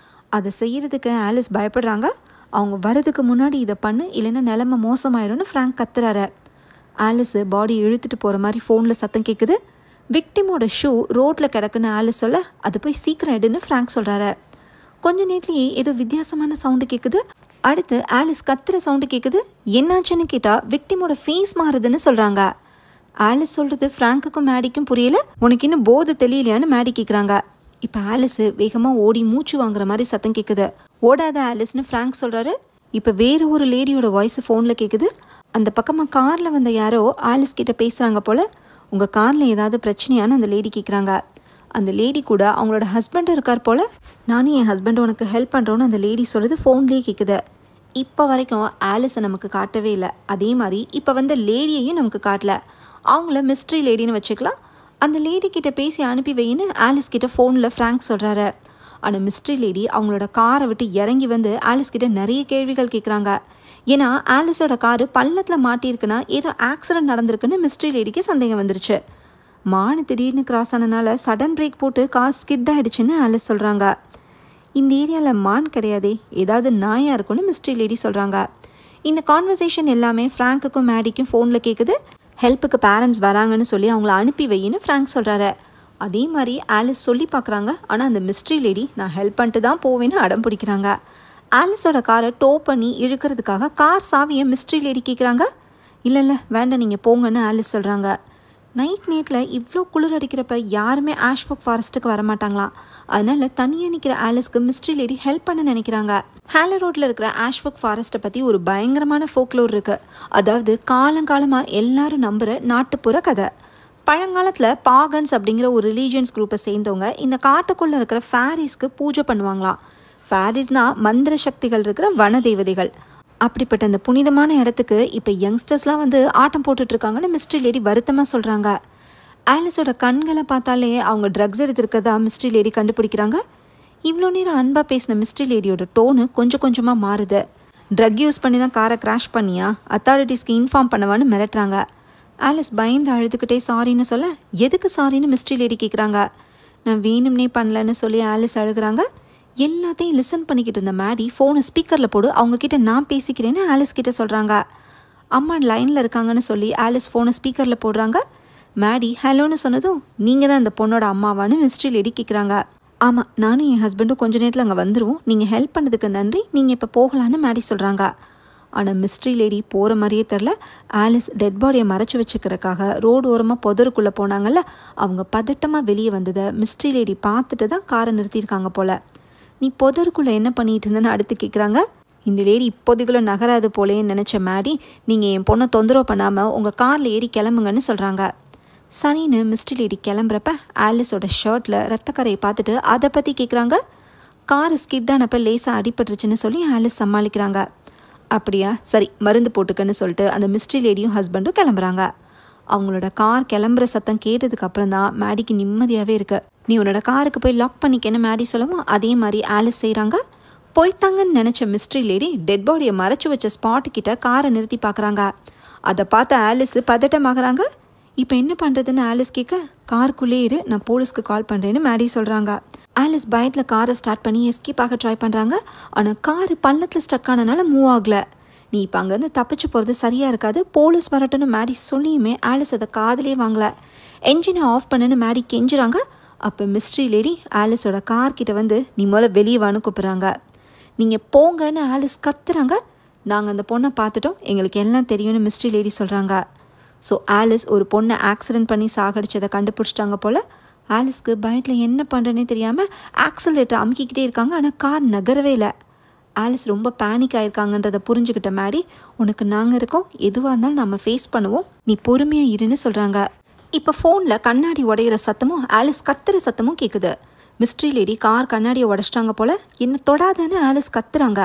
அதை செய்கிறதுக்கு ஆலிஸ் பயப்படுறாங்க. அவங்க வரதுக்கு முன்னாடி இதை பண்ணு, இல்லைன்னா நிலைமை மோசமாயிரும்னு ஃப்ராங்க் கத்துறாரு. ஆலிஸு பாடி இழுத்துட்டு போகிற மாதிரி ஃபோனில் சத்தம் கேட்குது. விக்டிமோட ஷூ ரோட்டில் கிடக்குன்னு ஆலிஸ் சொல்ல அதை போய் சீக்கிரம் எடுன்னு ஃப்ராங்க் சொல்கிறாரு. கொஞ்ச நேரத்துலேயே ஏதோ வித்தியாசமான சவுண்டு கேட்குது. அடுத்து ஆலிஸ் கத்துற சவுண்டு கேட்குது. என்னாச்சுன்னு கேட்டால் விக்டிமோட ஃபேஸ் மாறுதுன்னு சொல்கிறாங்க. ஆலிஸ் சொல்கிறது ஃப்ராங்க்குக்கும் மேடிக்கும் புரியல. உனக்கு இன்னும் போது தெரியலையான்னு மேடி கேட்குறாங்க. இப்போ ஆலிஸு வேகமாக ஓடி மூச்சு வாங்குற மாதிரி சத்தம் கேட்குது. ஓடாத ஆலிஸ்னு ஃப்ராங்க் சொல்கிறாரு. இப்போ வேறு ஒரு லேடியோட வாய்ஸ் ஃபோனில் கேட்குது. அந்த பக்கமாக காரில் வந்த யாரோ ஆலிஸ் கிட்ட பேசுகிறாங்க போல். உங்கள் காரில் ஏதாவது பிரச்சனையான்னு அந்த லேடி கேட்குறாங்க. அந்த லேடி கூட அவங்களோட ஹஸ்பண்ட் இருக்கார் போல். நானும் என் ஹஸ்பண்ட் உனக்கு ஹெல்ப் பண்ணுறோன்னு அந்த லேடி சொல்கிறது ஃபோன்லேயே கேட்குது. இப்போ வரைக்கும் ஆலிஸை நமக்கு காட்டவே இல்லை. அதே மாதிரி இப்போ வந்த லேடியையும் நமக்கு காட்டல. அவங்கள மிஸ்ட்ரி லேடின்னு வச்சுக்கலாம். அந்த லேடி கிட்ட பேசி அனுப்பி வைன்னு ஆலிஸ் கிட்ட ஃபோனில் ஃப்ராங்க் சொல்கிறாரு. ஆனால் மிஸ்ட்ரி லேடி அவங்களோட காரை விட்டு இறங்கி வந்து ஆலிஸ் கிட்ட நிறைய கேள்விகள் கேட்குறாங்க. ஏன்னா ஆலிஸோட காரு பள்ளத்தில் மாட்டியிருக்குன்னா ஏதோ ஆக்சிடென்ட் நடந்திருக்குன்னு மிஸ்ட்ரி லேடிக்கு சந்தேகம் வந்துருச்சு. மானு திடீர்னு கிராஸ் ஆனனால சடன் பிரேக் போட்டு கார் ஸ்கிட் ஆகிடுச்சுன்னு ஆலிஸ் சொல்கிறாங்க. இந்த ஏரியாவில் மான் கிடையாதே, ஏதாவது நாயாக இருக்குன்னு மிஸ்ட்ரி லேடி சொல்கிறாங்க. இந்த கான்வர்சேஷன் எல்லாமே ஃப்ராங்க்குக்கும் மேடிக்கும் ஃபோனில் கேட்குது. ஹெல்ப்புக்கு பேரண்ட்ஸ் வராங்கன்னு சொல்லி அவங்கள அனுப்பி வையின்னு ஃப்ராங்க் சொல்கிறாரு. அதே மாதிரி ஆலிஸ் சொல்லி பார்க்குறாங்க. ஆனால் அந்த மிஸ்ட்ரி லேடி நான் ஹெல்ப் பண்ணிட்டு தான் போவேன்னு அடம் பிடிக்கிறாங்க. ஆலிஸோட காரை டோ பண்ணி இழுக்கிறதுக்காக கார் சாவியை மிஸ்ட்ரி லேடி கேட்குறாங்க. இல்லை வேண்டாம் நீங்கள் போங்கன்னு ஆலிஸ் சொல்கிறாங்க. நைட் நேரத்தில் இவ்வளோ குளிர் அடிக்கிறப்ப யாருமே ஆஷ்ஃபோக் ஃபாரஸ்ட்டுக்கு வரமாட்டாங்களாம். அதனால் தனியாக நிற்கிற ஆலிஸ்க்கு மிஸ்ட்ரி லேடி ஹெல்ப் பண்ண நினைக்கிறாங்க. ஹேலோ ரோட்டில் இருக்கிற ஆஷ்ஃபோக் ஃபாரஸ்ட்டை பற்றி ஒரு பயங்கரமான ஃபோக்லோர் இருக்குது. அதாவது காலங்காலமாக எல்லாரும் நம்புகிற நாட்டுப்புற கதை. பழங்காலத்தில் பாகன்ஸ் அப்படிங்கிற ஒரு ரிலீஜியன்ஸ் குரூப்பை சேர்ந்தவங்க இந்த காட்டுக்குள்ளே இருக்கிற ஃபேரிஸ்க்கு பூஜை பண்ணுவாங்களாம். ஃபேரிஸ்னால் மந்திர சக்திகள் இருக்கிற வன தேவதைகள். அப்படிப்பட்ட அந்த புனிதமான இடத்துக்கு இப்போ யங்ஸ்டர்ஸ்லாம் வந்து ஆட்டம் போட்டுட்ருக்காங்கன்னு மிஸ்ட்ரி லேடி வருத்தமாக சொல்கிறாங்க. ஆலிஸோட கண்களை பார்த்தாலே அவங்க ட்ரக்ஸ் எடுத்துருக்கதா மிஸ்ட்ரி லேடி கண்டுபிடிக்கிறாங்க. இவ்வளோ நேரம் அன்பாக பேசின மிஸ்ட்ரி லேடியோட டோனு கொஞ்சம் கொஞ்சமாக மாறுது. ட்ரக் யூஸ் பண்ணி தான் காரை கிராஷ் பண்ணியா, அத்தாரிட்டிஸ்க்கு இன்ஃபார்ம் பண்ணவான்னு மிரட்டுறாங்க. ஆலிஸ் பயந்து அழுதுகிட்டே சாரின்னு சொல்ல, எதுக்கு சாரின்னு மிஸ்ட்ரி லேடி கேட்குறாங்க. நான் வேணும்னே பண்ணலன்னு சொல்லி ஆலிஸ் அழுகிறாங்க. எல்லாத்தையும் லிசன் பண்ணிக்கிட்டு இருந்த மேடி ஃபோனை ஸ்பீக்கரில் போடு, அவங்கக்கிட்ட நான் பேசிக்கிறேன்னு ஆலிஸ் கிட்ட சொல்கிறாங்க. அம்மா லைனில் இருக்காங்கன்னு சொல்லி ஆலிஸ் ஃபோனை ஸ்பீக்கரில் போடுறாங்க. மேடி ஹலோன்னு சொன்னதும் நீங்கள் தான் இந்த பொண்ணோட அம்மாவான்னு மிஸ்ட்ரி லேடி கேட்குறாங்க. ஆமாம், நானும் என் ஹஸ்பண்டும் கொஞ்ச நேரத்தில் அங்கே வந்துடுவோம், நீங்கள் ஹெல்ப் பண்ணதுக்கு நன்றி, நீங்கள் இப்போ போகலான்னு மேடி சொல்கிறாங்க. ஆனால் மிஸ்ட்ரி லேடி போகிற மாதிரியே தெரில. ஆலிஸ் டெட் பாடியை மறைச்சி வச்சுக்கிறதுக்காக ரோடு ஓரமாக புதருக்குள்ளே போனாங்கல்ல, அவங்க பதட்டமாக வெளியே வந்ததை மிஸ்ட்ரி லேடி பார்த்துட்டு தான் காரை நிறுத்தியிருக்காங்க போல். நீ புதருக்குள்ளே என்ன பண்ணிகிட்டு இருந்தேன்னு அடுத்து கேட்குறாங்க. இந்த லேடி இப்போதைக்குள்ளே நகராது போலேன்னு நினச்ச மேடி, நீங்கள் என் பொண்ணை தொந்தரவு பண்ணாமல் உங்கள் காரில் ஏறி கிளம்புங்கன்னு சொல்கிறாங்க. சரின்னு மிஸ்ட்ரி லேடி கிளம்புறப்ப ஆலிஸோட ஷர்ட்டில் ரத்தக்கரையை பார்த்துட்டு அதை பற்றி கேட்குறாங்க. கார் ஸ்கிட்டானப்போ லேசாக அடிபட்டுருச்சுன்னு சொல்லி ஆலிஸ் சமாளிக்கிறாங்க. அப்படியா, சரி மருந்து போட்டுக்கன்னு சொல்லிட்டு அந்த மிஸ்ட்ரி லேடியும் ஹஸ்பண்டும் கிளம்புறாங்க. அவங்களோட கார் கிளம்புற சத்தம் கேட்டதுக்கு அப்புறம் தான் மேடிக்கு நிம்மதியாகவே இருக்கு. நீ உன்னோட காருக்கு போய் லாக் பண்ணிக்கன்னு மேடி சொல்லவும் அதே மாதிரி ஆலிஸ் செய்கிறாங்க. போயிட்டாங்கன்னு நினச்ச மிஸ்ட்ரி லேடி டெட் பாடியை மறைச்சி வச்ச ஸ்பாட்டுக்கிட்ட காரை நிறுத்தி பார்க்குறாங்க. அதை பார்த்த ஆலிஸ் பதட்டமாகறாங்க. இப்போ என்ன பண்ணுறதுன்னு ஆலிஸ் கேட்க, காருக்குள்ளே இரு, நான் போலீஸ்க்கு கால் பண்ணுறேன்னு மேடி சொல்கிறாங்க. ஆலிஸ் பயத்தில் காரை ஸ்டார்ட் பண்ணி எஸ்கேப் ஆக ட்ரை பண்ணுறாங்க. ஆனால் காரு பள்ளத்தில் ஸ்டக் ஆனனால மூவ் ஆகலை. நீ இப்போ அங்கேருந்து தப்பிச்சு போகிறது சரியாக இருக்காது, போலீஸ் வரட்டுன்னு மேடி சொல்லியுமே ஆலிஸ் அதை காதலே வாங்கலை. என்ஜினை ஆஃப் பண்ணுன்னு மேடி கெஞ்சுறாங்க. அப்போ மிஸ்ட்ரி லேடி ஆலிஸோட கார்கிட்ட வந்து நீ முதல்ல வெளியே வான்னு கூப்பிட்றாங்க. நீங்கள் போங்கன்னு ஆலிஸ் கத்துறாங்க. நாங்கள் அந்த பொண்ணை பார்த்துட்டோம், எங்களுக்கு எல்லாம் தெரியும்னு மிஸ்ட்ரி லேடி சொல்கிறாங்க. ஸோ ஆலிஸ் ஒரு பொண்ணை ஆக்சிடென்ட் பண்ணி சாகடிச்சதை கண்டுபிடிச்சிட்டாங்க போல். ஆலிஸ்க்கு பயத்தில் என்ன பண்ணுறேன்னே தெரியாமல் ஆக்சலரேட்டர் அமுக்கிக்கிட்டே இருக்காங்க. ஆனால் கார் நகரவே இல்லை. ஆலிஸ் ரொம்ப பேனிக் ஆகிருக்காங்கன்றதை புரிஞ்சுக்கிட்ட மேடி, உனக்கு நாங்கள் இருக்கோம், எதுவாக இருந்தாலும் நம்ம ஃபேஸ் பண்ணுவோம், நீ பொறுமையாக இருன்னு சொல்கிறாங்க. இப்போ ஃபோனில் கண்ணாடி உடையிற சத்தமும் ஆலிஸ் கத்துற சத்தமும் கேட்குது. மிஸ்ட்ரி லேடி கார் கண்ணாடியை உடச்சிட்டாங்க போல். என்ன தொடாதன்னு ஆலிஸ் கத்துறாங்க.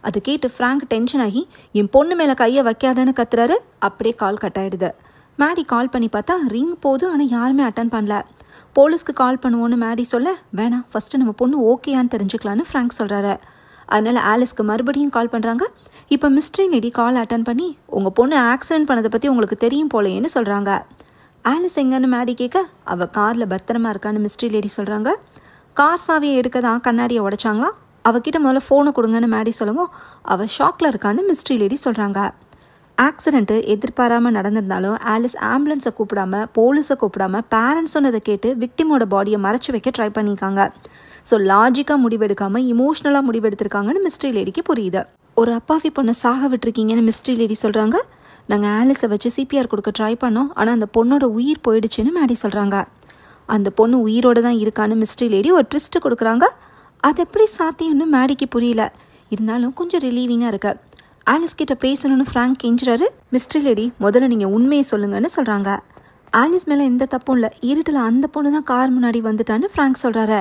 அது கேட்டு ஃப்ராங்க் டென்ஷன் ஆகி என் பொண்ணு மேலே கையை வைக்காதன்னு கத்துறாரு. அப்படியே கால் கட் ஆகிடுது. மேடி கால் பண்ணி பார்த்தா ரிங் போகுது, ஆனால் யாருமே அட்டன் பண்ணல. போலீஸ்க்கு கால் பண்ணுவோன்னு மேடி சொல்ல, வேணாம் ஃபஸ்ட்டு நம்ம பொண்ணு ஓகேயான்னு தெரிஞ்சுக்கலான்னு ஃப்ராங்க் சொல்கிறாரு. அதனால் ஆலிஸ்க்கு மறுபடியும் கால் பண்ணுறாங்க. இப்போ மிஸ்ட்ரி லேடி கால் அட்டன் பண்ணி உங்கள் பொண்ணு ஆக்சிடென்ட் பண்ணதை பற்றி உங்களுக்கு தெரியும் போலேன்னு சொல்கிறாங்க. ஆலிஸ் எங்கன்னு மேடி கேட்க, அவள் காரில் பத்திரமா இருக்கான்னு மிஸ்ட்ரி லேடி சொல்கிறாங்க. கார் சாவியை எடுக்க தான் கண்ணாடியை உடைச்சாங்களா, அவகிட்ட முதல்ல ஃபோனை கொடுங்கன்னு மேடி சொல்லவும் அவள் ஷாக்கில் இருக்கான்னு மிஸ்ட்ரி லேடி சொல்கிறாங்க. ஆக்சிடென்ட்டு எதிர்பாராமல் நடந்திருந்தாலும் ஆலிஸ் ஆம்புலன்ஸை கூப்பிடாம போலீஸை கூப்பிடாம பேரண்ட்ஸ் சொன்னதை கேட்டு விக்டிமோட பாடியை மறைச்சி வைக்க ட்ரை பண்ணியிருக்காங்க. ஸோ லாஜிக்காக முடிவெடுக்காமல் இமோஷ்னலாக முடிவெடுத்திருக்காங்கன்னு மிஸ்ட்ரி லேடிக்கு புரியுது. ஒரு அப்பாவி பொண்ணை சாக விட்டுருக்கீங்கன்னு மிஸ்ட்ரி லேடி சொல்கிறாங்க. நாங்கள் ஆலிஸை வச்சு சிபிஆர் கொடுக்க ட்ரை பண்ணோம், ஆனால் அந்த பொண்ணோட உயிர் போயிடுச்சுன்னு மேடி சொல்கிறாங்க. அந்த பொண்ணு உயிரோடு தான் இருக்கான்னு மிஸ்ட்ரி லேடி ஒரு ட்விஸ்ட்டு கொடுக்குறாங்க. அது எப்படி சாத்தியம்னு மேடிக்கு புரியல. இருந்தாலும் கொஞ்சம் ரிலீவிங்காக இருக்கு. ஆலிஸ் கிட்ட பேசணும்னு ஃப்ராங்க் கெஞ்சுறாரு. மிஸ்ட்ரி லேடி முதல்ல நீங்கள் உண்மையை சொல்லுங்கன்னு சொல்கிறாங்க. ஆலிஸ் மேலே எந்த தப்பும் இல்லை, இருட்டில் அந்த பொண்ணு தான் கார் முன்னாடி வந்துட்டான்னு ஃப்ராங்க் சொல்கிறாரு.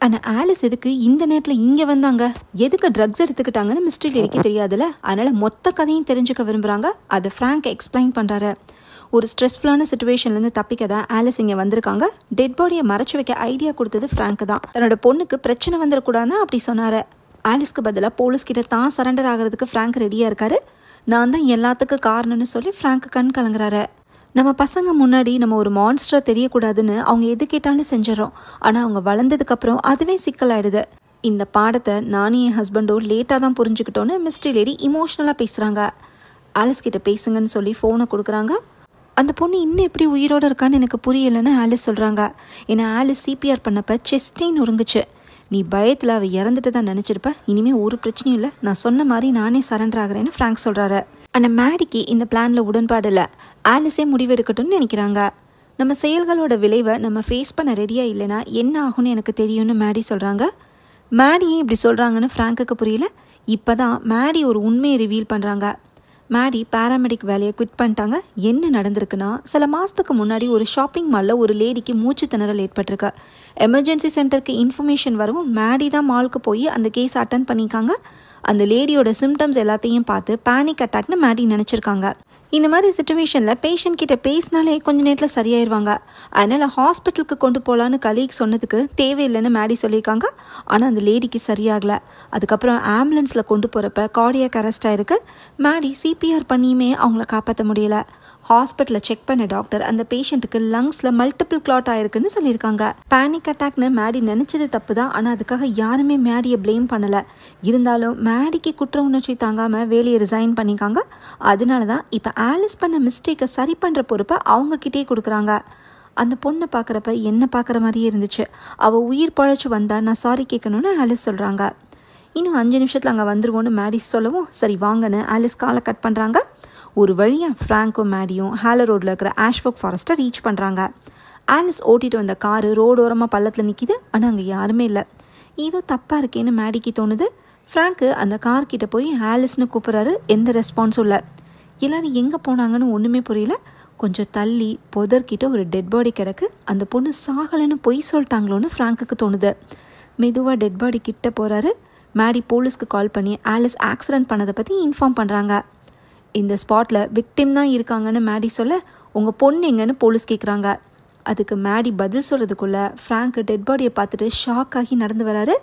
ஆனால் ஆலிஸ் எதுக்கு இந்த நேரத்தில் இங்கே வந்தாங்க, எதுக்கு ட்ரக்ஸ் எடுத்துக்கிட்டாங்கன்னு மிஸ்ட்ரி லேடிக்கு தெரியாதுல்ல. அதனால் மொத்த கதையும் தெரிஞ்சுக்க விரும்புகிறாங்க. அதை ஃப்ராங்க் எக்ஸ்பிளைன் பண்ணுறாரு. ஒரு ஸ்ட்ரெஸ்ஃபுல்லான சுச்சுவேஷன்லேருந்து தப்பிக்க தான் ஆலிஸ் இங்கே வந்திருக்காங்க. டெட் பாடியை மறைச்சி வைக்க ஐடியா கொடுத்தது ஃப்ராங்க் தான். தன்னோட பொண்ணுக்கு பிரச்சனை வந்துடக்கூடாதுன்னு அப்படி சொன்னார். ஆலிஸ்க்கு பதிலாக போலீஸ்கிட்ட தான் சரண்டர் ஆகிறதுக்கு ஃப்ராங்க் ரெடியாக இருக்காரு. நான் தான் எல்லாத்துக்கும் காரணம்னு சொல்லி ஃப்ராங்க் கண் கலங்குறாரு. நம்ம பசங்க முன்னாடி நம்ம ஒரு மான்ஸ்டராக தெரியக்கூடாதுன்னு அவங்க எது கேட்டாலும் செஞ்சிடறோம். ஆனால் அவங்க வளர்ந்ததுக்கப்புறம் அதுவே சிக்கலாயிடுது. இந்த பாடத்தை நானும் என் ஹஸ்பண்டும் லேட்டாக தான் புரிஞ்சுக்கிட்டோன்னு மிஸ்ட்ரி லேடி இமோஷ்னலாக பேசுகிறாங்க. ஆலிஸ் கிட்ட பேசுங்கன்னு சொல்லி ஃபோனை கொடுக்குறாங்க. அந்த பொண்ணு இன்னும் எப்படி உயிரோடு இருக்கான்னு எனக்கு புரியலைன்னு ஆலிஸ் சொல்கிறாங்க. ஏன்னா ஆலிஸ் சிபிஆர் பண்ணப்போ செஸ்டின்னு உருங்குச்சு. நீ பயத்தில் அவள் இறந்துட்டு தான் நினச்சிருப்ப, இனிமேல் ஒரு பிரச்சனையும் இல்லை, நான் சொன்ன மாதிரி நானே சரண்டர் ஆகிறேன்னு ஃப்ராங்க் சொல்கிறாரு. ஆனால் மேடிக்கு இந்த பிளானில் உடன்பாடு இல்லை. ஆலிஸே முடிவெடுக்கட்டும்னு நினைக்கிறாங்க. நம்ம செயல்களோட விளைவை நம்ம ஃபேஸ் பண்ண ரெடியாக இல்லைன்னா என்ன ஆகும்னு எனக்கு தெரியும்னு மேடி சொல்கிறாங்க. மேடியே இப்படி சொல்கிறாங்கன்னு ஃப்ராங்க்குக்கு புரியல. இப்போ தான் மேடி ஒரு உண்மையை ரிவீல் பண்ணுறாங்க. மேடி பேராமெடிக் வேலையை குவிட் பண்ணிட்டாங்க. என்ன நடந்திருக்குன்னா, சில மாதத்துக்கு முன்னாடி ஒரு ஷாப்பிங் மாலில் ஒரு லேடிக்கு மூச்சு திணறல் ஏற்பட்டிருக்கு. எமர்ஜென்சி சென்டருக்கு இன்ஃபர்மேஷன் வரவும் மேடி தான் மாலுக்கு போய் அந்த கேஸ் அட்டன் பண்ணியிருக்காங்க. அந்த லேடியோட சிம்டம்ஸ் எல்லாத்தையும் பார்த்து பேனிக் அட்டாக்னு மேடி நினச்சிருக்காங்க. இந்த மாதிரி சுச்சுவேஷனில் பேஷண்ட் கிட்ட பேசினாலே கொஞ்சம் நேரத்தில் சரியாயிருவாங்க. அதனால் ஹாஸ்பிட்டலுக்கு கொண்டு போகலான்னு கலீக் சொன்னதுக்கு தேவையில்லைன்னு மேடி சொல்லியிருக்காங்க. ஆனால் அந்த லேடிக்கு சரியாகலை. அதுக்கப்புறம் ஆம்புலன்ஸில் கொண்டு போகிறப்ப கார்டியாக் அரெஸ்ட் ஆகிருக்கு. மேடி சிபிஆர் பண்ணியுமே அவங்கள காப்பாற்ற முடியலை. ஹாஸ்பிட்டலில் செக் பண்ண டாக்டர் அந்த பேஷண்ட்டுக்கு லங்ஸில் மல்டிபிள் கிளாட் ஆயிருக்குன்னு சொல்லியிருக்காங்க. பேனிக் அட்டாக்னு மேடி நினச்சது தப்பு தான். ஆனால் அதுக்காக யாருமே மேடியை ப்ளேம் பண்ணலை. இருந்தாலும் மேடிக்கு குற்ற உணர்ச்சி தாங்காமல் வேலையை ரிசைன் பண்ணிக்காங்க. அதனால தான் இப்போ ஆலிஸ் பண்ண மிஸ்டேக்கை சரி பண்ணுற பொறுப்பை அவங்கக்கிட்டே கொடுக்குறாங்க. அந்த பொண்ணை பார்க்குறப்ப என்ன பார்க்குற மாதிரியே இருந்துச்சு. அவள் உயிர் பழைச்சி வந்தால் நான் சாரி கேட்கணுன்னு ஆலிஸ் சொல்கிறாங்க. இன்னும் 5 நிமிஷத்தில் அங்கே வந்துருவோன்னு மேடி சொல்லவும் சரி வாங்கன்னு ஆலிஸ் காலை கட் பண்ணுறாங்க. ஒரு வழியாக ஃப்ராங்க்கும் மேடியும் ஹாலோ ரோடில் இருக்கிற ஆஷ்ஃபோக் ஃபாரஸ்ட்டை ரீச் பண்ணுறாங்க. ஆலிஸ் ஓட்டிகிட்டு வந்த காரு ரோடோரமாக பள்ளத்தில் நிற்கிது. ஆனால் அங்கே யாருமே இல்லை. ஏதோ தப்பாக இருக்கேன்னு மேடிக்கு தோணுது. ஃப்ராங்க்கு அந்த கார்கிட்ட போய் ஆலிஸ்னு கூப்பிட்றாரு. எந்த ரெஸ்பான்ஸும் இல்லை. எல்லோரும் எங்கே போனாங்கன்னு ஒன்றுமே புரியல. கொஞ்சம் தள்ளி புதர்கிட்ட ஒரு டெட் பாடி கிடக்கு. அந்த பொண்ணு சாகலைன்னு பொய் சொல்லிட்டாங்களோன்னு ஃப்ராங்க்குக்கு தோணுது. மெதுவாக டெட் பாடி கிட்ட போகிறாரு. மேடி போலீஸ்க்கு கால் பண்ணி ஆலிஸ் ஆக்சிடென்ட் பண்ணதை பற்றி இன்ஃபார்ம் பண்ணுறாங்க. இந்த ஸ்பாட்டில் விக்டிம் தான் இருக்காங்கன்னு மேடி சொல்ல உங்கள் பொண்ணு எங்கன்னு போலீஸ் கேட்குறாங்க. அதுக்கு மேடி பதில் சொல்கிறதுக்குள்ளே ஃப்ராங்க் டெட் பாடியை பார்த்துட்டு ஷாக் ஆகி நடந்து வராரு.